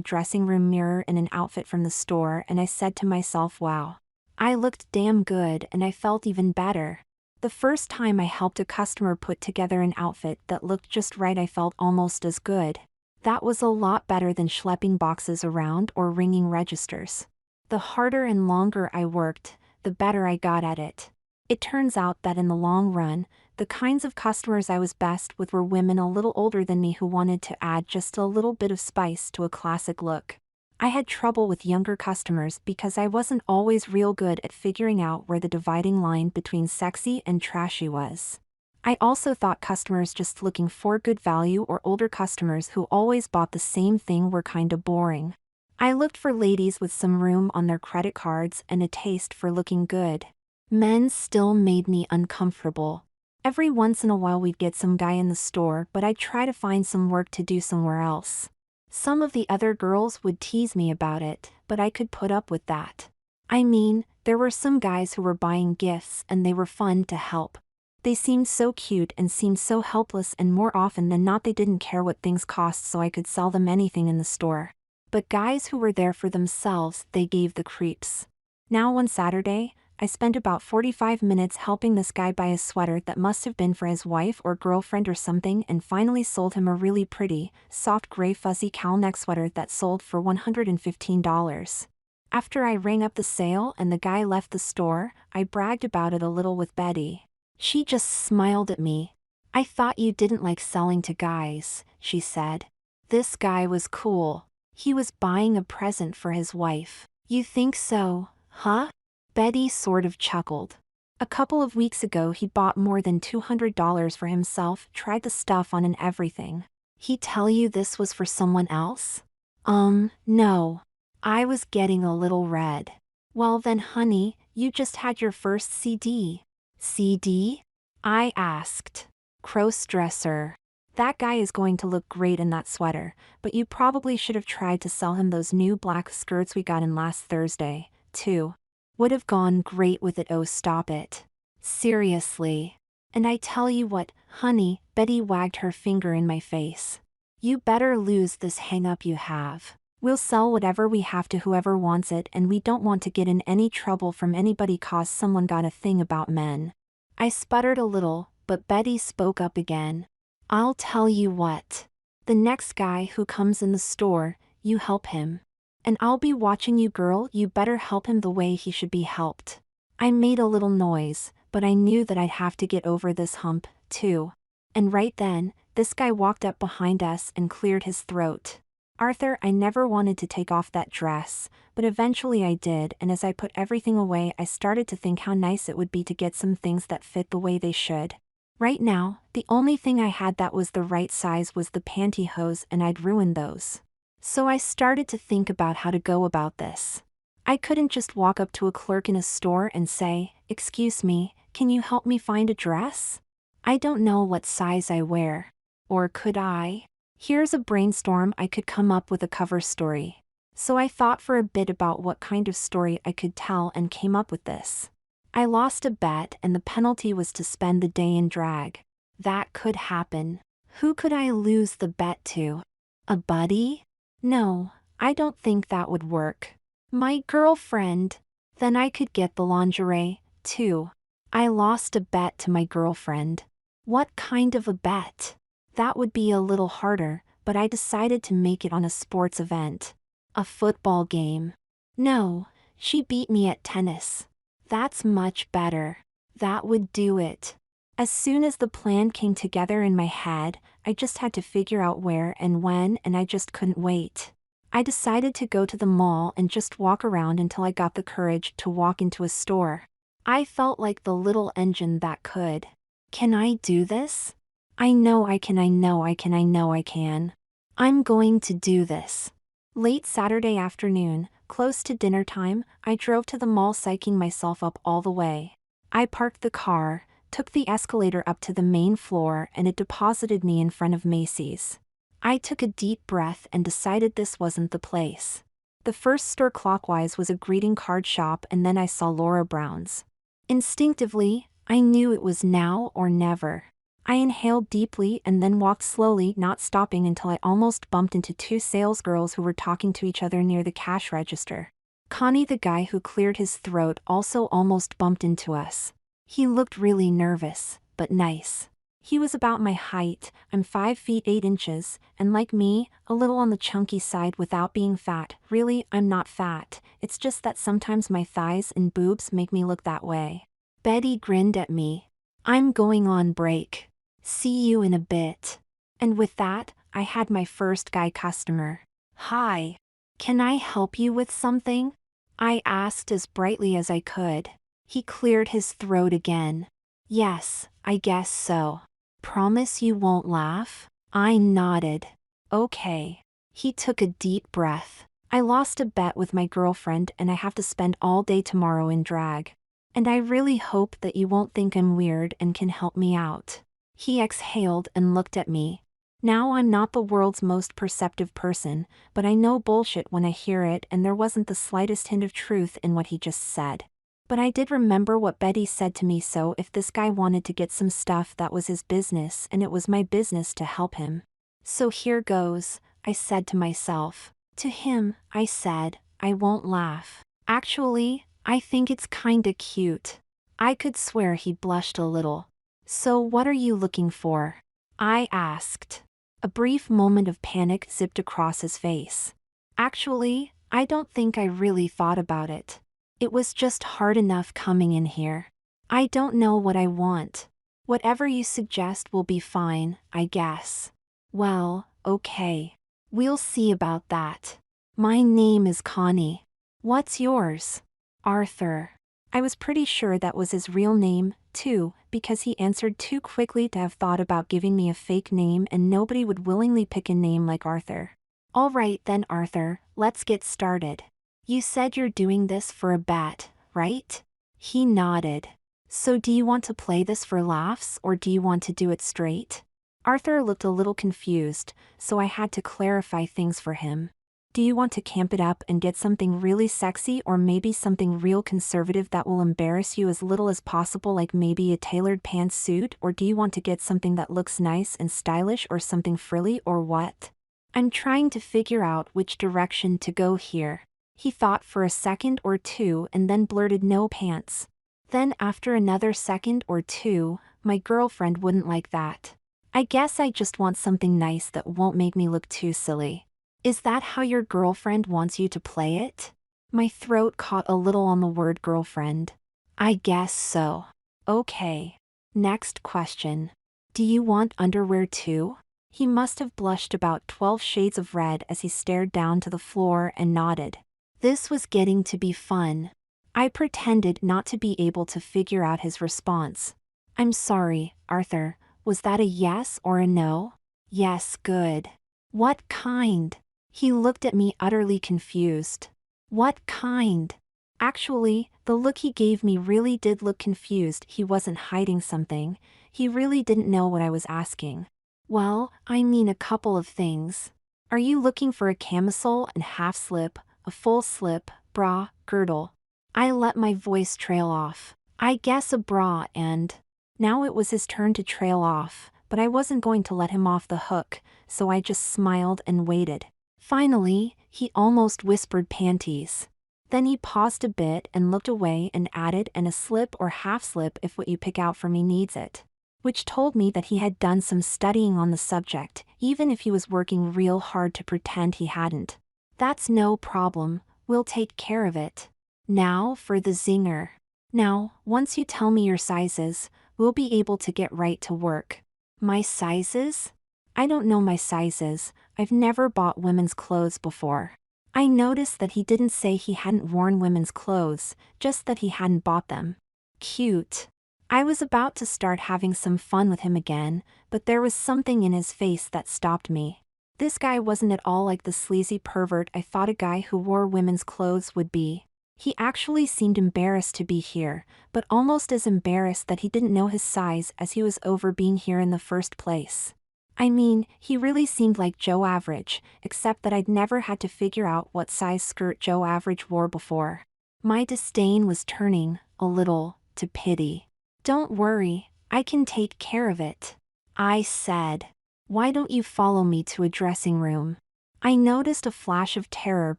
S1: dressing room mirror in an outfit from the store, and I said to myself, wow, I looked damn good, and I felt even better. The first time I helped a customer put together an outfit that looked just right, I felt almost as good. That was a lot better than schlepping boxes around or ringing registers. The harder and longer I worked, the better I got at it. It turns out that in the long run, the kinds of customers I was best with were women a little older than me who wanted to add just a little bit of spice to a classic look. I had trouble with younger customers because I wasn't always real good at figuring out where the dividing line between sexy and trashy was. I also thought customers just looking for good value or older customers who always bought the same thing were kinda boring. I looked for ladies with some room on their credit cards and a taste for looking good. Men still made me uncomfortable. Every once in a while we'd get some guy in the store, but I'd try to find some work to do somewhere else. Some of the other girls would tease me about it, but I could put up with that. I mean, there were some guys who were buying gifts and they were fun to help. They seemed so cute and seemed so helpless, and more often than not they didn't care what things cost, so I could sell them anything in the store. But guys who were there for themselves, they gave the creeps. Now one Saturday, I spent about 45 minutes helping this guy buy a sweater that must have been for his wife or girlfriend or something, and finally sold him a really pretty, soft gray fuzzy cowl neck sweater that sold for $115. After I rang up the sale and the guy left the store, I bragged about it a little with Betty. She just smiled at me. I thought you didn't like selling to guys, she said. This guy was cool. He was buying a present for his wife. You think so, huh? Betty sort of chuckled. A couple of weeks ago he bought more than $200 for himself, tried the stuff on and everything. He tell you this was for someone else? No. I was getting a little red. Well then honey, you just had your first CD. CD? I asked. Crossdresser. That guy is going to look great in that sweater, but you probably should have tried to sell him those new black skirts we got in last Thursday, too. Would have gone great with it. Oh, stop it. Seriously. And I tell you what, honey, Betty wagged her finger in my face. You better lose this hang-up you have. We'll sell whatever we have to whoever wants it, and we don't want to get in any trouble from anybody 'cause someone got a thing about men. I sputtered a little, but Betty spoke up again. I'll tell you what. The next guy who comes in the store, you help him. And I'll be watching you, girl. You better help him the way he should be helped. I made a little noise, but I knew that I'd have to get over this hump, too. And right then, this guy walked up behind us and cleared his throat. Arthur, I never wanted to take off that dress, but eventually I did, and as I put everything away I started to think how nice it would be to get some things that fit the way they should. Right now, the only thing I had that was the right size was the pantyhose, and I'd ruined those. So I started to think about how to go about this. I couldn't just walk up to a clerk in a store and say, "Excuse me, can you help me find a dress? I don't know what size I wear." Or could I? Here's a brainstorm. I could come up with a cover story. So I thought for a bit about what kind of story I could tell and came up with this. I lost a bet and the penalty was to spend the day in drag. That could happen. Who could I lose the bet to? A buddy? No, I don't think that would work. My girlfriend. Then I could get the lingerie, too. I lost a bet to my girlfriend. What kind of a bet? That would be a little harder, but I decided to make it on a sports event. A football game. No, she beat me at tennis. That's much better. That would do it. As soon as the plan came together in my head, I just had to figure out where and when, and I just couldn't wait. I decided to go to the mall and just walk around until I got the courage to walk into a store. I felt like the little engine that could. Can I do this? I know I can, I know I can, I know I can. I'm going to do this. Late Saturday afternoon, close to dinner time, I drove to the mall psyching myself up all the way. I parked the car, took the escalator up to the main floor, and it deposited me in front of Macy's. I took a deep breath and decided this wasn't the place. The first store clockwise was a greeting card shop, and then I saw Laura Brown's. Instinctively, I knew it was now or never. I inhaled deeply and then walked slowly, not stopping until I almost bumped into two salesgirls who were talking to each other near the cash register. Connie, the guy who cleared his throat, also almost bumped into us. He looked really nervous, but nice. He was about my height, I'm 5 feet 8 inches, and like me, a little on the chunky side without being fat. Really, I'm not fat, it's just that sometimes my thighs and boobs make me look that way. Betty grinned at me. "I'm going on break. See you in a bit." And with that, I had my first guy customer. "Hi. Can I help you with something?" I asked as brightly as I could. He cleared his throat again. "Yes, I guess so. Promise you won't laugh?" I nodded. "Okay." He took a deep breath. "I lost a bet with my girlfriend and I have to spend all day tomorrow in drag. And I really hope that you won't think I'm weird and can help me out." He exhaled and looked at me. Now I'm not the world's most perceptive person, but I know bullshit when I hear it, and there wasn't the slightest hint of truth in what he just said. But I did remember what Betty said to me, so if this guy wanted to get some stuff, that was his business, and it was my business to help him. So here goes, I said to myself. To him, I said, "I won't laugh. Actually, I think it's kinda cute." I could swear he blushed a little. "So what are you looking for?" I asked. A brief moment of panic zipped across his face. "Actually, I don't think I really thought about it. It was just hard enough coming in here. I don't know what I want. Whatever you suggest will be fine, I guess." "Well, okay. We'll see about that. My name is Connie. What's yours?" "Arthur." I was pretty sure that was his real name, too, because he answered too quickly to have thought about giving me a fake name, and nobody would willingly pick a name like Arthur. "All right then, Arthur, let's get started. You said you're doing this for a bet, right?" He nodded. "So do you want to play this for laughs or do you want to do it straight?" Arthur looked a little confused, so I had to clarify things for him. "Do you want to camp it up and get something really sexy, or maybe something real conservative that will embarrass you as little as possible, like maybe a tailored pantsuit, or do you want to get something that looks nice and stylish, or something frilly, or what?" I'm trying to figure out which direction to go here. He thought for a second or two and then blurted, "No pants." Then after another second or two, "My girlfriend wouldn't like that. I guess I just want something nice that won't make me look too silly." "Is that how your girlfriend wants you to play it?" My throat caught a little on the word girlfriend. "I guess so." "Okay. Next question. Do you want underwear too?" He must have blushed about 12 shades of red as he stared down to the floor and nodded. This was getting to be fun. I pretended not to be able to figure out his response. "I'm sorry, Arthur, was that a yes or a no?" "Yes, good." "What kind?" He looked at me utterly confused. What kind? Actually, the look he gave me really did look confused. He wasn't hiding something. He really didn't know what I was asking. Well, I mean a couple of things. Are you looking for a camisole and half slip, a full slip, bra, girdle? I let my voice trail off. I guess a bra and... Now it was his turn to trail off, but I wasn't going to let him off the hook, so I just smiled and waited. Finally, he almost whispered panties. Then he paused a bit and looked away and added, and a slip or half slip if what you pick out for me needs it. Which told me that he had done some studying on the subject, even if he was working real hard to pretend he hadn't. That's no problem, we'll take care of it. Now for the zinger. Now, once you tell me your sizes, we'll be able to get right to work. My sizes? I don't know my sizes. I've never bought women's clothes before. I noticed that he didn't say he hadn't worn women's clothes, just that he hadn't bought them. Cute. I was about to start having some fun with him again, but there was something in his face that stopped me. This guy wasn't at all like the sleazy pervert I thought a guy who wore women's clothes would be. He actually seemed embarrassed to be here, but almost as embarrassed that he didn't know his size as he was over being here in the first place. I mean, he really seemed like Joe Average, except that I'd never had to figure out what size skirt Joe Average wore before. My disdain was turning, a little, to pity. Don't worry, I can take care of it. I said. Why don't you follow me to a dressing room? I noticed a flash of terror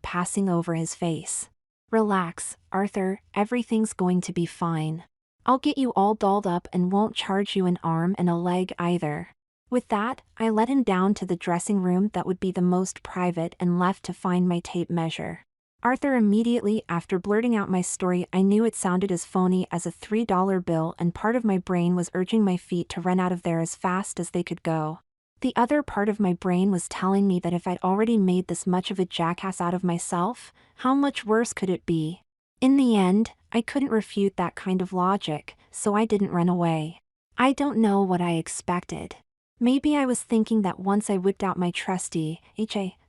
S1: passing over his face. Relax, Arthur, everything's going to be fine. I'll get you all dolled up and won't charge you an arm and a leg either. With that, I led him down to the dressing room that would be the most private and left to find my tape measure. Arthur immediately after blurting out my story, I knew it sounded as phony as a $3 bill, and part of my brain was urging my feet to run out of there as fast as they could go. The other part of my brain was telling me that if I'd already made this much of a jackass out of myself, how much worse could it be? In the end, I couldn't refute that kind of logic, so I didn't run away. I don't know what I expected. Maybe I was thinking that once I whipped out my trusty,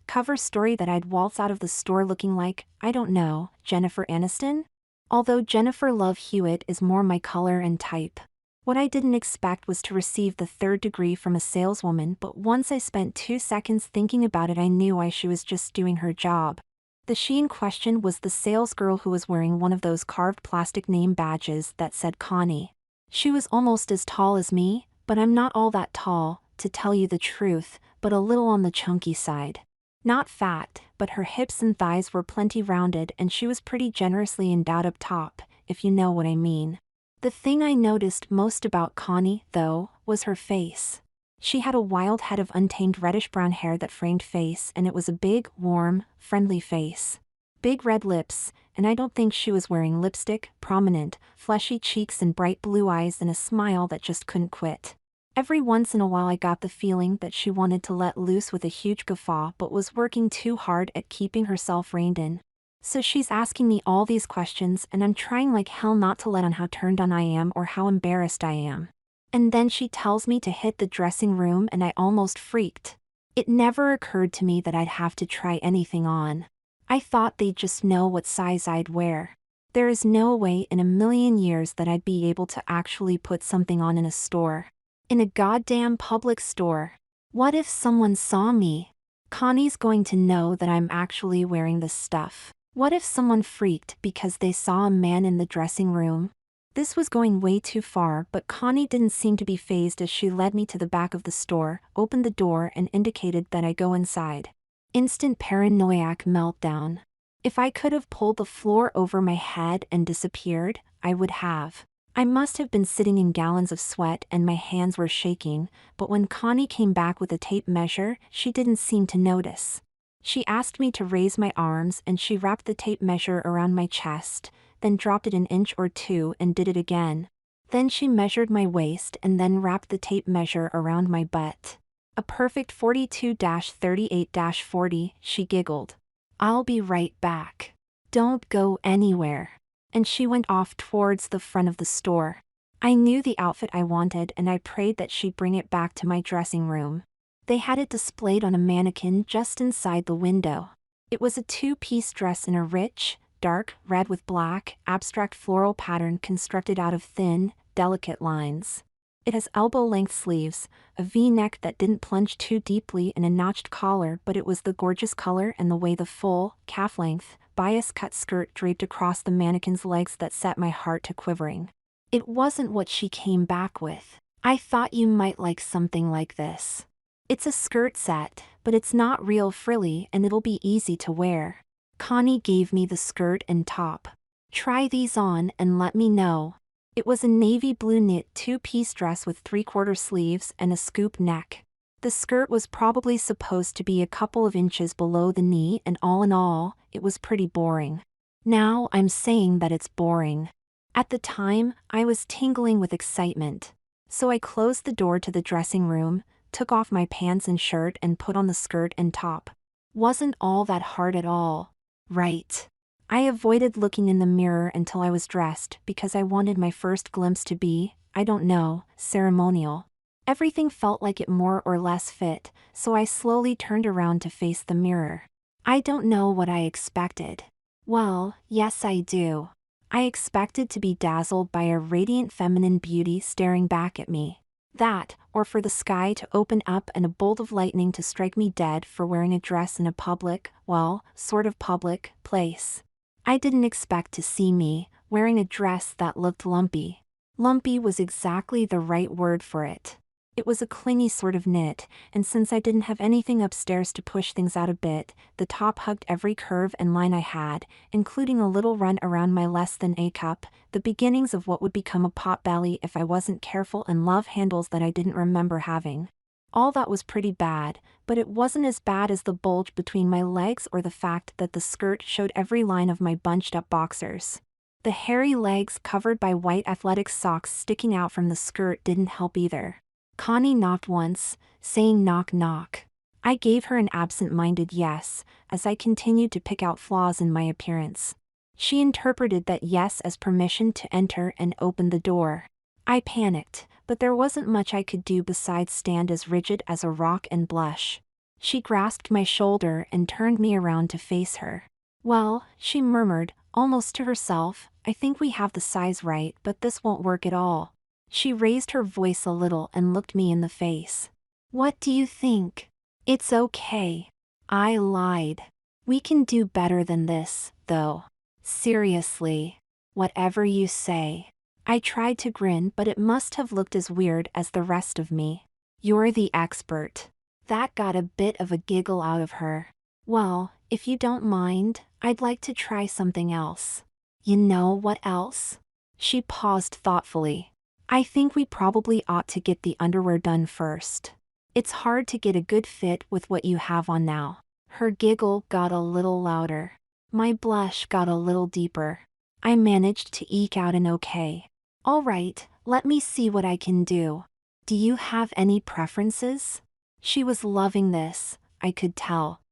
S1: cover story that I'd waltz out of the store looking like, I don't know, Jennifer Aniston? Although Jennifer Love Hewitt is more my color and type. What I didn't expect was to receive the third degree from a saleswoman, but once I spent 2 seconds thinking about it, I knew why she was just doing her job. The she in question was the salesgirl who was wearing one of those carved plastic name badges that said Connie. She was almost as tall as me, but I'm not all that tall, to tell you the truth, but a little on the chunky side. Not fat, but her hips and thighs were plenty rounded, and she was pretty generously endowed up top, if you know what I mean. The thing I noticed most about Connie, though, was her face. She had a wild head of untamed reddish-brown hair that framed face, and it was a big, warm, friendly face. Big red lips, and I don't think she was wearing lipstick, prominent, fleshy cheeks and bright blue eyes and a smile that just couldn't quit. Every once in a while I got the feeling that she wanted to let loose with a huge guffaw but was working too hard at keeping herself reined in. So she's asking me all these questions and I'm trying like hell not to let on how turned on I am or how embarrassed I am. And then she tells me to hit the dressing room and I almost freaked. It never occurred to me that I'd have to try anything on. I thought they'd just know what size I'd wear. There is no way in a million years that I'd be able to actually put something on in a store. In a goddamn public store. What if someone saw me? Connie's going to know that I'm actually wearing this stuff. What if someone freaked because they saw a man in the dressing room? This was going way too far, but Connie didn't seem to be fazed as she led me to the back of the store, opened the door and indicated that I go inside. Instant paranoiac meltdown. If I could have pulled the floor over my head and disappeared, I would have. I must have been sitting in gallons of sweat and my hands were shaking, but when Connie came back with a tape measure, she didn't seem to notice. She asked me to raise my arms and she wrapped the tape measure around my chest, then dropped it an inch or two and did it again. Then she measured my waist and then wrapped the tape measure around my butt. A perfect 42-38-40, she giggled. I'll be right back. Don't go anywhere. And she went off towards the front of the store. I knew the outfit I wanted and I prayed that she'd bring it back to my dressing room. They had it displayed on a mannequin just inside the window. It was a two-piece dress in a rich, dark red with black, abstract floral pattern constructed out of thin, delicate lines. It has elbow-length sleeves, a V-neck that didn't plunge too deeply, and a notched collar, but it was the gorgeous color and the way the full, calf-length, bias-cut skirt draped across the mannequin's legs that set my heart to quivering. It wasn't what she came back with. I thought you might like something like this. It's a skirt set, but it's not real frilly and it'll be easy to wear. Connie gave me the skirt and top. Try these on and let me know. It was a navy blue knit two-piece dress with three-quarter sleeves and a scoop neck. The skirt was probably supposed to be a couple of inches below the knee, and all in all, it was pretty boring. Now I'm saying that it's boring. At the time, I was tingling with excitement. So I closed the door to the dressing room, took off my pants and shirt and put on the skirt and top. Wasn't all that hard at all. Right. I avoided looking in the mirror until I was dressed because I wanted my first glimpse to be, I don't know, ceremonial. Everything felt like it more or less fit, so I slowly turned around to face the mirror. I don't know what I expected. Well, yes I do. I expected to be dazzled by a radiant feminine beauty staring back at me. That, or for the sky to open up and a bolt of lightning to strike me dead for wearing a dress in a public, well, sort of public, place. I didn't expect to see me wearing a dress that looked lumpy. Lumpy was exactly the right word for it. It was a clingy sort of knit, and since I didn't have anything upstairs to push things out a bit, the top hugged every curve and line I had, including a little run around my less than A cup, the beginnings of what would become a pot belly if I wasn't careful, and love handles that I didn't remember having. All that was pretty bad, but it wasn't as bad as the bulge between my legs or the fact that the skirt showed every line of my bunched up boxers. The hairy legs covered by white athletic socks sticking out from the skirt didn't help either. Connie knocked once, saying knock knock. I gave her an absent-minded yes, as I continued to pick out flaws in my appearance. She interpreted that yes as permission to enter and opened the door. I panicked, but there wasn't much I could do besides stand as rigid as a rock and blush. She grasped my shoulder and turned me around to face her. Well, she murmured, almost to herself, I think we have the size right, but this won't work at all. She raised her voice a little and looked me in the face. What do you think? It's okay. I lied. We can do better than this, though. Seriously. Whatever you say. I tried to grin, but it must have looked as weird as the rest of me. You're the expert. That got a bit of a giggle out of her. Well, if you don't mind, I'd like to try something else. You know what else? She paused thoughtfully. I think we probably ought to get the underwear done first. It's hard to get a good fit with what you have on now. Her giggle got a little louder. My blush got a little deeper. I managed to eke out an okay. All right, let me see what I can do. Do you have any preferences? She was loving this, I could tell.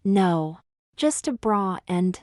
S1: No. Just a bra and,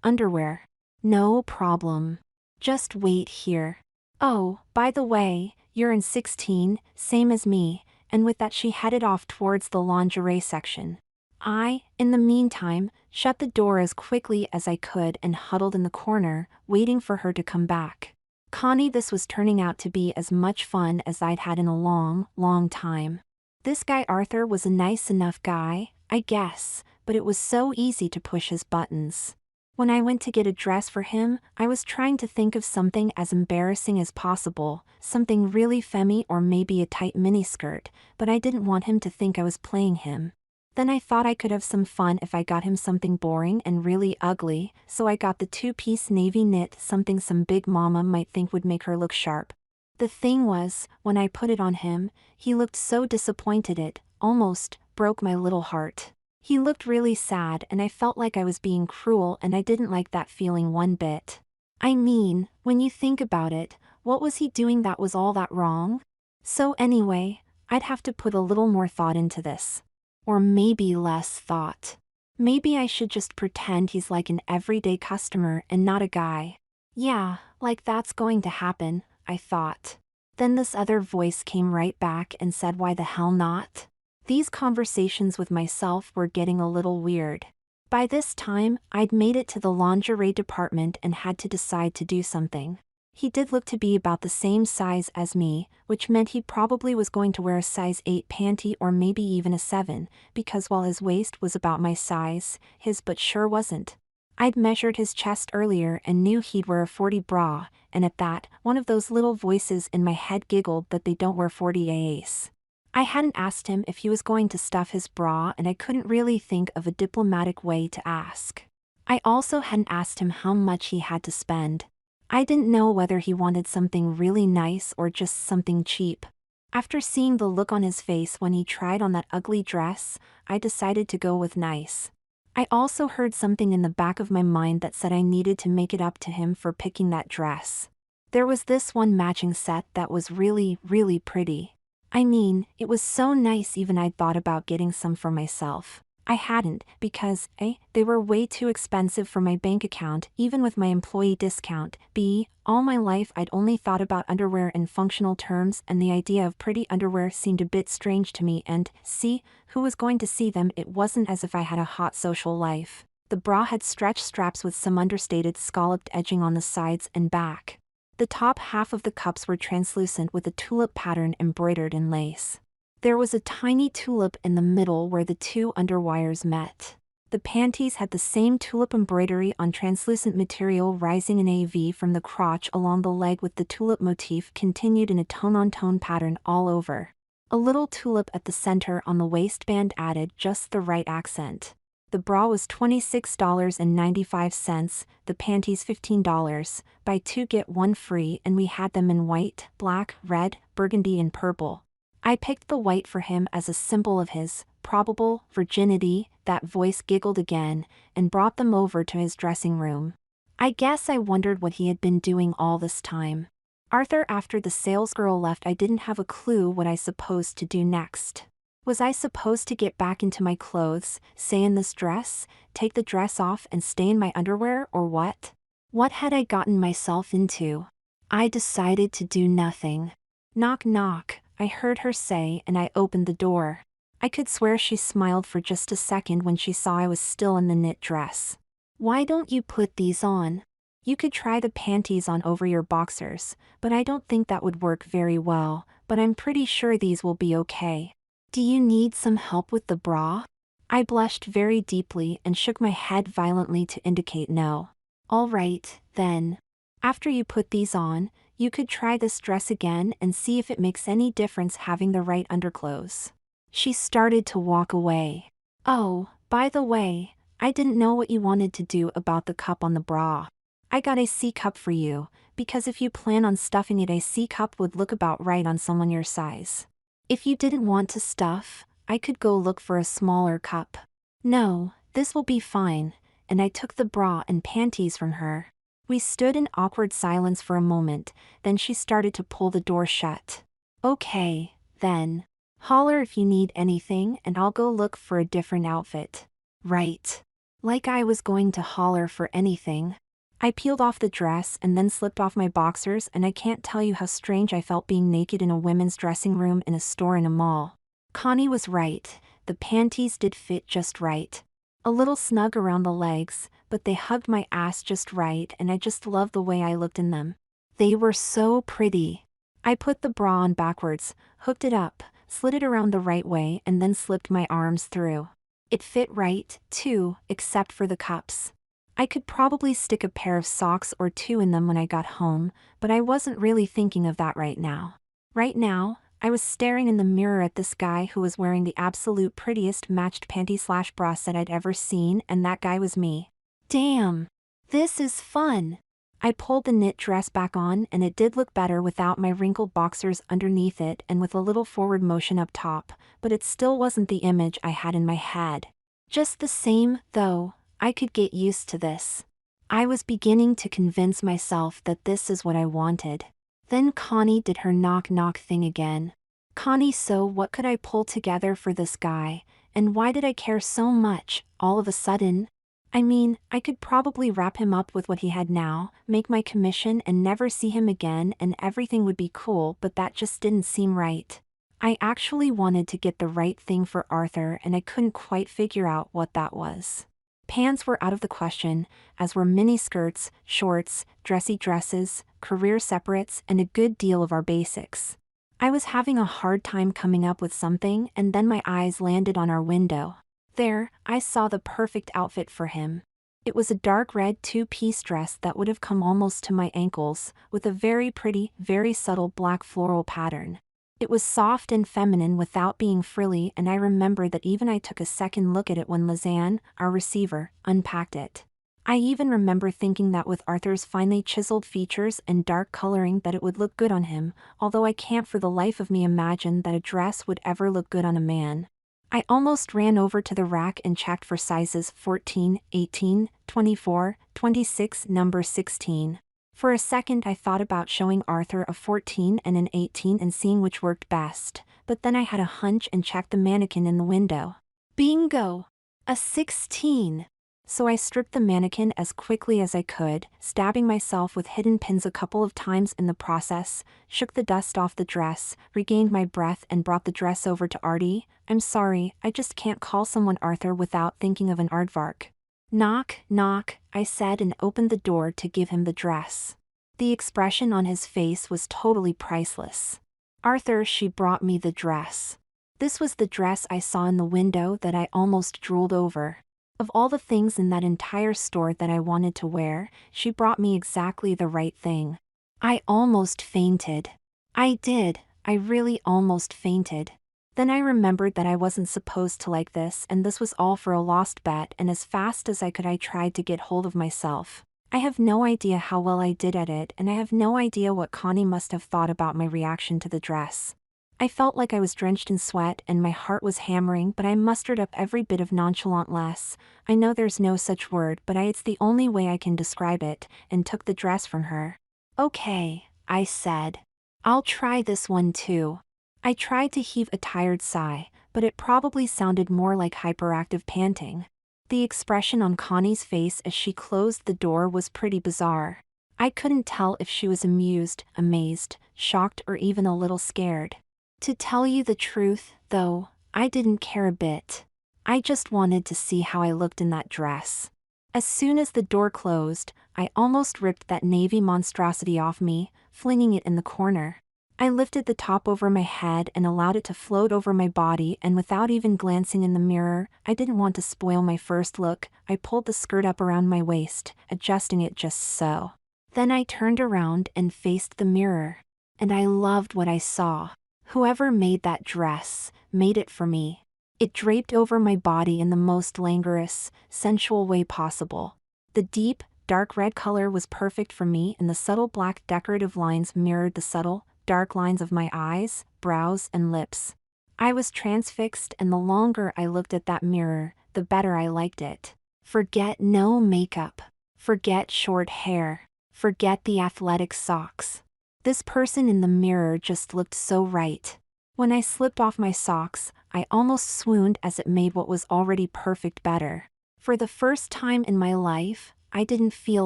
S1: underwear. No problem. Just wait here. Oh, by the way, you're in 16, same as me, and with that she headed off towards the lingerie section. I, in the meantime, shut the door as quickly as I could and huddled in the corner, waiting for her to come back. Connie, this was turning out to be as much fun as I'd had in a long, long time. This guy Arthur was a nice enough guy, I guess, but it was so easy to push his buttons. When I went to get a dress for him, I was trying to think of something as embarrassing as possible, something really femmy or maybe a tight miniskirt, but I didn't want him to think I was playing him. Then I thought I could have some fun if I got him something boring and really ugly, so I got the two-piece navy knit, something some big mama might think would make her look sharp. The thing was, when I put it on him, he looked so disappointed it almost broke my little heart. He looked really sad and I felt like I was being cruel, and I didn't like that feeling one bit. I mean, when you think about it, what was he doing that was all that wrong? So anyway, I'd have to put a little more thought into this. Or maybe less thought. Maybe I should just pretend he's like an everyday customer and not a guy. Yeah, like that's going to happen, I thought. Then this other voice came right back and said, why the hell not? These conversations with myself were getting a little weird. By this time, I'd made it to the lingerie department and had to decide to do something. He did look to be about the same size as me, which meant he probably was going to wear a size 8 panty or maybe even a 7, because while his waist was about my size, his butt sure wasn't. I'd measured his chest earlier and knew he'd wear a 40 bra, and at that, one of those little voices in my head giggled that they don't wear 40 AAs. I hadn't asked him if he was going to stuff his bra, and I couldn't really think of a diplomatic way to ask. I also hadn't asked him how much he had to spend. I didn't know whether he wanted something really nice or just something cheap. After seeing the look on his face when he tried on that ugly dress, I decided to go with nice. I also heard something in the back of my mind that said I needed to make it up to him for picking that dress. There was this one matching set that was really, really pretty. I mean, it was so nice even I'd thought about getting some for myself. I hadn't, because A, they were way too expensive for my bank account, even with my employee discount, B, all my life I'd only thought about underwear in functional terms and the idea of pretty underwear seemed a bit strange to me, and C, who was going to see them? It wasn't as if I had a hot social life. The bra had stretch straps with some understated scalloped edging on the sides and back. The top half of the cups were translucent with a tulip pattern embroidered in lace. There was a tiny tulip in the middle where the two underwires met. The panties had the same tulip embroidery on translucent material rising in a V from the crotch along the leg, with the tulip motif continued in a tone-on-tone pattern all over. A little tulip at the center on the waistband added just the right accent. The bra was $26.95, the panties $15, buy two get one free, and we had them in white, black, red, burgundy and purple. I picked the white for him as a symbol of his probable virginity. That voice giggled again, and brought them over to his dressing room. I guess I wondered what he had been doing all this time. After the salesgirl left, I didn't have a clue what I supposed to do next. Was I supposed to get back into my clothes, stay in this dress, take the dress off and stay in my underwear, or what? What had I gotten myself into? I decided to do nothing. Knock knock, I heard her say, and I opened the door. I could swear she smiled for just a second when she saw I was still in the knit dress. Why don't you put these on? You could try the panties on over your boxers, but I don't think that would work very well, but I'm pretty sure these will be okay. Do you need some help with the bra? I blushed very deeply and shook my head violently to indicate no. All right, then. After you put these on, you could try this dress again and see if it makes any difference having the right underclothes. She started to walk away. Oh, by the way, I didn't know what you wanted to do about the cup on the bra. I got a C cup for you, because if you plan on stuffing it, a C cup would look about right on someone your size. If you didn't want to stuff, I could go look for a smaller cup. No, this will be fine, and I took the bra and panties from her. We stood in awkward silence for a moment, then she started to pull the door shut. Okay, then. Holler if you need anything and I'll go look for a different outfit. Right. Like I was going to holler for anything. I peeled off the dress and then slipped off my boxers, and I can't tell you how strange I felt being naked in a women's dressing room in a store in a mall. Connie was right, the panties did fit just right. A little snug around the legs, but they hugged my ass just right, and I just loved the way I looked in them. They were so pretty. I put the bra on backwards, hooked it up, slid it around the right way, and then slipped my arms through. It fit right, too, except for the cups. I could probably stick a pair of socks or two in them when I got home, but I wasn't really thinking of that right now. Right now, I was staring in the mirror at this guy who was wearing the absolute prettiest matched panty/bra set I'd ever seen, and that guy was me. Damn! This is fun! I pulled the knit dress back on, and it did look better without my wrinkled boxers underneath it and with a little forward motion up top, but it still wasn't the image I had in my head. Just the same, though, I could get used to this. I was beginning to convince myself that this is what I wanted. Then Connie did her knock-knock thing again. Connie, so what could I pull together for this guy, and why did I care so much, all of a sudden? I mean, I could probably wrap him up with what he had now, make my commission and never see him again, and everything would be cool, but that just didn't seem right. I actually wanted to get the right thing for Arthur and I couldn't quite figure out what that was. Pants were out of the question, as were miniskirts, shorts, dressy dresses, career separates, and a good deal of our basics. I was having a hard time coming up with something and then my eyes landed on our window. There, I saw the perfect outfit for him. It was a dark red two-piece dress that would have come almost to my ankles, with a very pretty, very subtle black floral pattern. It was soft and feminine without being frilly, and I remember that even I took a second look at it when Lizanne, our receiver, unpacked it. I even remember thinking that with Arthur's finely chiseled features and dark coloring that it would look good on him, although I can't for the life of me imagine that a dress would ever look good on a man. I almost ran over to the rack and checked for sizes 14, 18, 24, 26, number 16. For a second I thought about showing Arthur a 14 and an 18 and seeing which worked best, but then I had a hunch and checked the mannequin in the window. Bingo! A 16! So I stripped the mannequin as quickly as I could, stabbing myself with hidden pins a couple of times in the process, shook the dust off the dress, regained my breath and brought the dress over to Artie. I'm sorry, I just can't call someone Arthur without thinking of an aardvark. Knock, knock, I said and opened the door to give him the dress. The expression on his face was totally priceless. Arthur, she brought me the dress. This was the dress I saw in the window that I almost drooled over. Of all the things in that entire store that I wanted to wear, she brought me exactly the right thing. I almost fainted. I did, I really almost fainted. Then I remembered that I wasn't supposed to like this and this was all for a lost bet, and as fast as I could I tried to get hold of myself. I have no idea how well I did at it, and I have no idea what Connie must have thought about my reaction to the dress. I felt like I was drenched in sweat and my heart was hammering, but I mustered up every bit of nonchalantness. I know there's no such word, but it's the only way I can describe it, and took the dress from her. Okay, I said. I'll try this one too. I tried to heave a tired sigh, but it probably sounded more like hyperactive panting. The expression on Connie's face as she closed the door was pretty bizarre. I couldn't tell if she was amused, amazed, shocked, or even a little scared. To tell you the truth, though, I didn't care a bit. I just wanted to see how I looked in that dress. As soon as the door closed, I almost ripped that navy monstrosity off me, flinging it in the corner. I lifted the top over my head and allowed it to float over my body, and without even glancing in the mirror, I didn't want to spoil my first look, I pulled the skirt up around my waist, adjusting it just so. Then I turned around and faced the mirror. And I loved what I saw. Whoever made that dress, made it for me. It draped over my body in the most languorous, sensual way possible. The deep, dark red color was perfect for me, and the subtle black decorative lines mirrored the subtle, dark lines of my eyes, brows, and lips. I was transfixed, and the longer I looked at that mirror, the better I liked it. Forget no makeup. Forget short hair. Forget the athletic socks. This person in the mirror just looked so right. When I slipped off my socks, I almost swooned as it made what was already perfect better. For the first time in my life, I didn't feel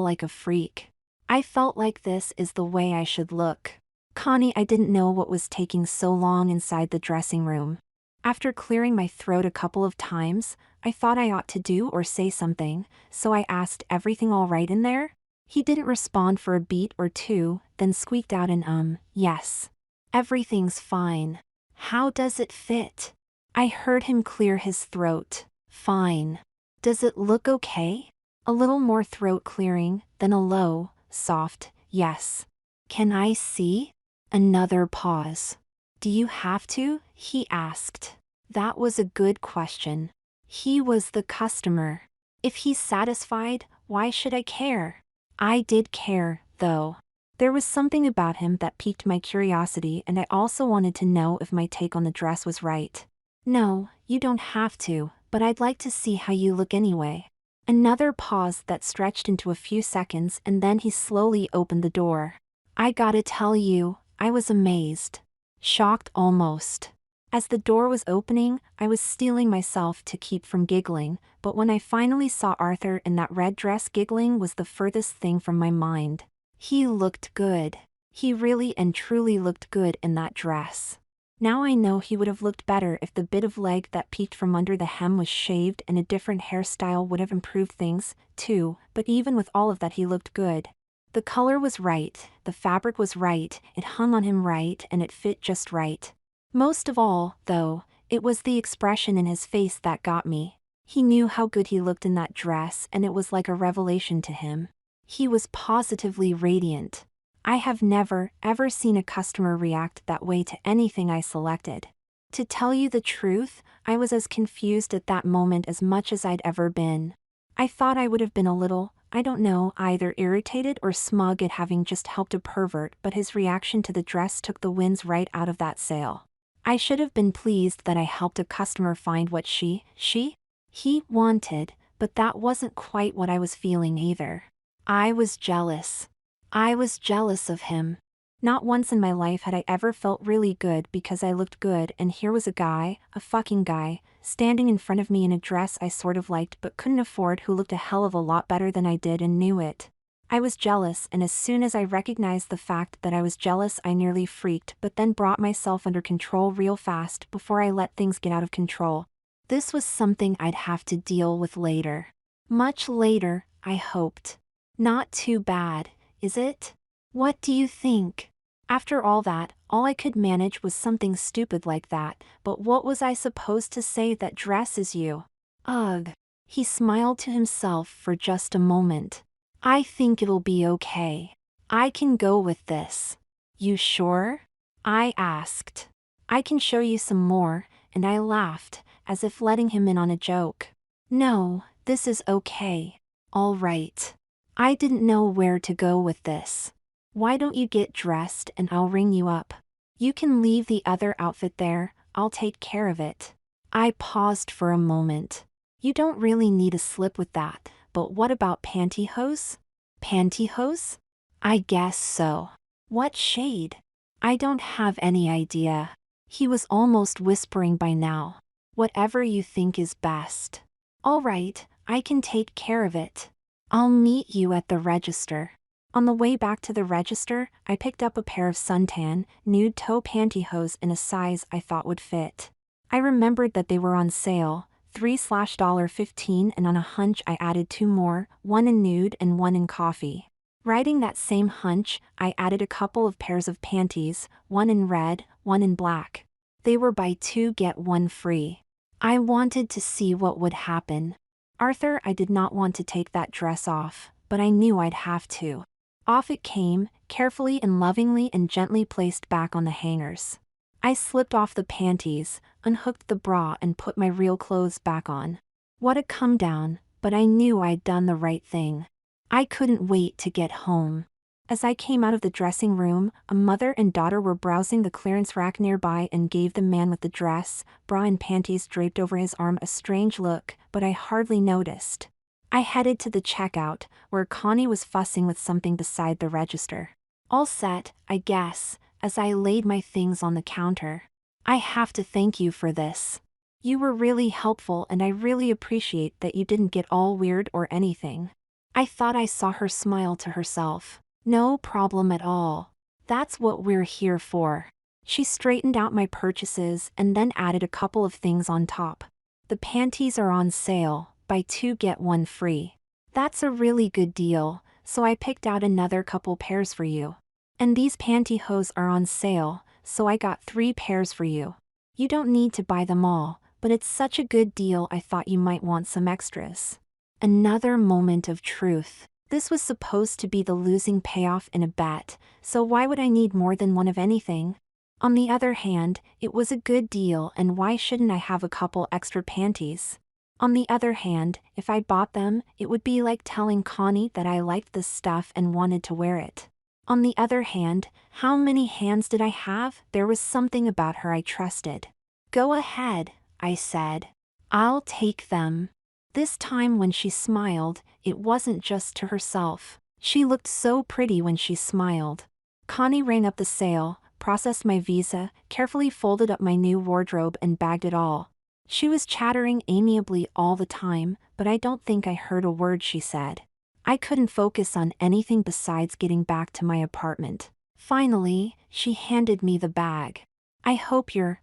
S1: like a freak. I felt like this is the way I should look. Connie, I didn't know what was taking so long inside the dressing room. After clearing my throat a couple of times, I thought I ought to do or say something, so I asked, "Everything all right in there?" He didn't respond for a beat or two, then squeaked out an yes. "Everything's fine. How does it fit?" I heard him clear his throat. "Fine. Does it look okay?" A little more throat clearing, then a low, soft, yes. "Can I see?" Another pause. "Do you have to?" he asked. That was a good question. He was the customer. If he's satisfied, why should I care? I did care, though. There was something about him that piqued my curiosity, and I also wanted to know if my take on the dress was right. "No, you don't have to, but I'd like to see how you look anyway." Another pause that stretched into a few seconds, and then he slowly opened the door. I gotta tell you, I was amazed. Shocked almost. As the door was opening, I was steeling myself to keep from giggling, but when I finally saw Arthur in that red dress, giggling was the furthest thing from my mind. He looked good. He really and truly looked good in that dress. Now I know he would have looked better if the bit of leg that peeked from under the hem was shaved, and a different hairstyle would have improved things, too, but even with all of that he looked good. The color was right, the fabric was right, it hung on him right, and it fit just right. Most of all, though, it was the expression in his face that got me. He knew how good he looked in that dress, and it was like a revelation to him. He was positively radiant. I have never, ever seen a customer react that way to anything I selected. To tell you the truth, I was as confused at that moment as much as I'd ever been. I thought I would have been a little, I don't know, either irritated or smug at having just helped a pervert, but his reaction to the dress took the winds right out of that sail. I should have been pleased that I helped a customer find what he wanted, but that wasn't quite what I was feeling either. I was jealous. I was jealous of him. Not once in my life had I ever felt really good because I looked good, and here was a guy, a fucking guy, standing in front of me in a dress I sort of liked but couldn't afford, who looked a hell of a lot better than I did and knew it. I was jealous, and as soon as I recognized the fact that I was jealous, I nearly freaked, but then brought myself under control real fast before I let things get out of control. This was something I'd have to deal with later. Much later, I hoped. Not too bad, is it? What do you think? After all that, all I could manage was something stupid like that, but what was I supposed to say? That dress is you. Ugh. He smiled to himself for just a moment. I think it'll be okay. I can go with this. You sure? I asked. I can show you some more, and I laughed, as if letting him in on a joke. No, this is okay. All right. I didn't know where to go with this. Why don't you get dressed and I'll ring you up? You can leave the other outfit there, I'll take care of it. I paused for a moment. You don't really need a slip with that, but what about pantyhose? Pantyhose? I guess so. What shade? I don't have any idea. He was almost whispering by now. Whatever you think is best. All right, I can take care of it. I'll meet you at the register. On the way back to the register, I picked up a pair of suntan, nude toe pantyhose in a size I thought would fit. I remembered that they were on sale, $3/15, and on a hunch I added 2 more, one in nude and one in coffee. Riding that same hunch, I added a couple of pairs of panties, one in red, one in black. They were buy 2 get 1 free. I wanted to see what would happen. Arthur, I did not want to take that dress off, but I knew I'd have to. Off it came, carefully and lovingly and gently placed back on the hangers. I slipped off the panties, unhooked the bra and put my real clothes back on. What a come down, but I knew I'd done the right thing. I couldn't wait to get home. As I came out of the dressing room, a mother and daughter were browsing the clearance rack nearby and gave the man with the dress, bra and panties draped over his arm a strange look, but I hardly noticed. I headed to the checkout, where Connie was fussing with something beside the register. All set, I guess, as I laid my things on the counter. I have to thank you for this. You were really helpful, and I really appreciate that you didn't get all weird or anything. I thought I saw her smile to herself. No problem at all. That's what we're here for. She straightened out my purchases and then added a couple of things on top. The panties are on sale, buy 2 get 1 free. That's a really good deal, so I picked out another couple pairs for you. And these pantyhose are on sale, so I got 3 pairs for you. You don't need to buy them all, but it's such a good deal I thought you might want some extras. Another moment of truth. This was supposed to be the losing payoff in a bet, so why would I need more than one of anything? On the other hand, it was a good deal, and why shouldn't I have a couple extra panties? On the other hand, if I bought them, it would be like telling Connie that I liked this stuff and wanted to wear it. On the other hand, how many hands did I have? There was something about her I trusted. Go ahead, I said. I'll take them. This time when she smiled, it wasn't just to herself. She looked so pretty when she smiled. Connie rang up the sale, processed my visa, carefully folded up my new wardrobe and bagged it all. She was chattering amiably all the time, but I don't think I heard a word she said. I couldn't focus on anything besides getting back to my apartment. Finally, she handed me the bag. I hope your,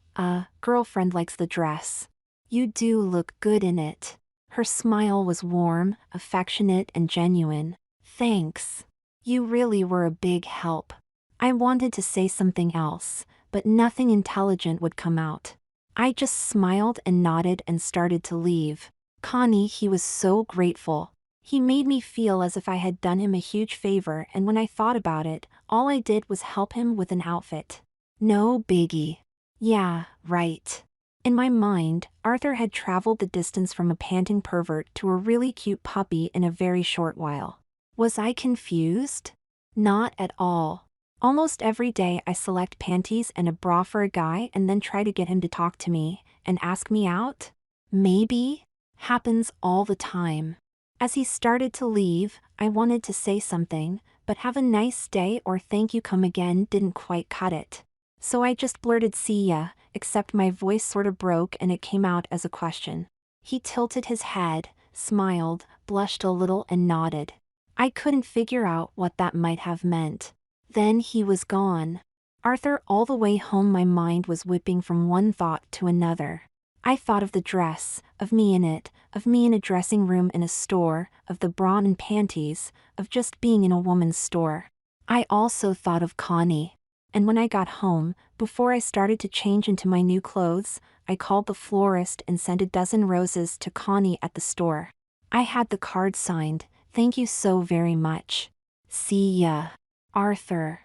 S1: girlfriend likes the dress. You do look good in it. Her smile was warm, affectionate, and genuine. Thanks. You really were a big help. I wanted to say something else, but nothing intelligent would come out. I just smiled and nodded and started to leave. Connie, he was so grateful. He made me feel as if I had done him a huge favor, and when I thought about it, all I did was help him with an outfit. No biggie. Yeah, right. In my mind, Arthur had traveled the distance from a panting pervert to a really cute puppy in a very short while. Was I confused? Not at all. Almost every day I select panties and a bra for a guy and then try to get him to talk to me and ask me out? Maybe? Happens all the time. As he started to leave, I wanted to say something, but have a nice day or thank you come again didn't quite cut it. So I just blurted see ya, except my voice sorta broke and it came out as a question. He tilted his head, smiled, blushed a little and nodded. I couldn't figure out what that might have meant. Then he was gone. Arthur, all the way home my mind was whipping from one thought to another. I thought of the dress, of me in it, of me in a dressing room in a store, of the bra and panties, of just being in a woman's store. I also thought of Connie. And when I got home, before I started to change into my new clothes, I called the florist and sent a dozen roses to Connie at the store. I had the card signed, "Thank you so very much. See ya, Arthur."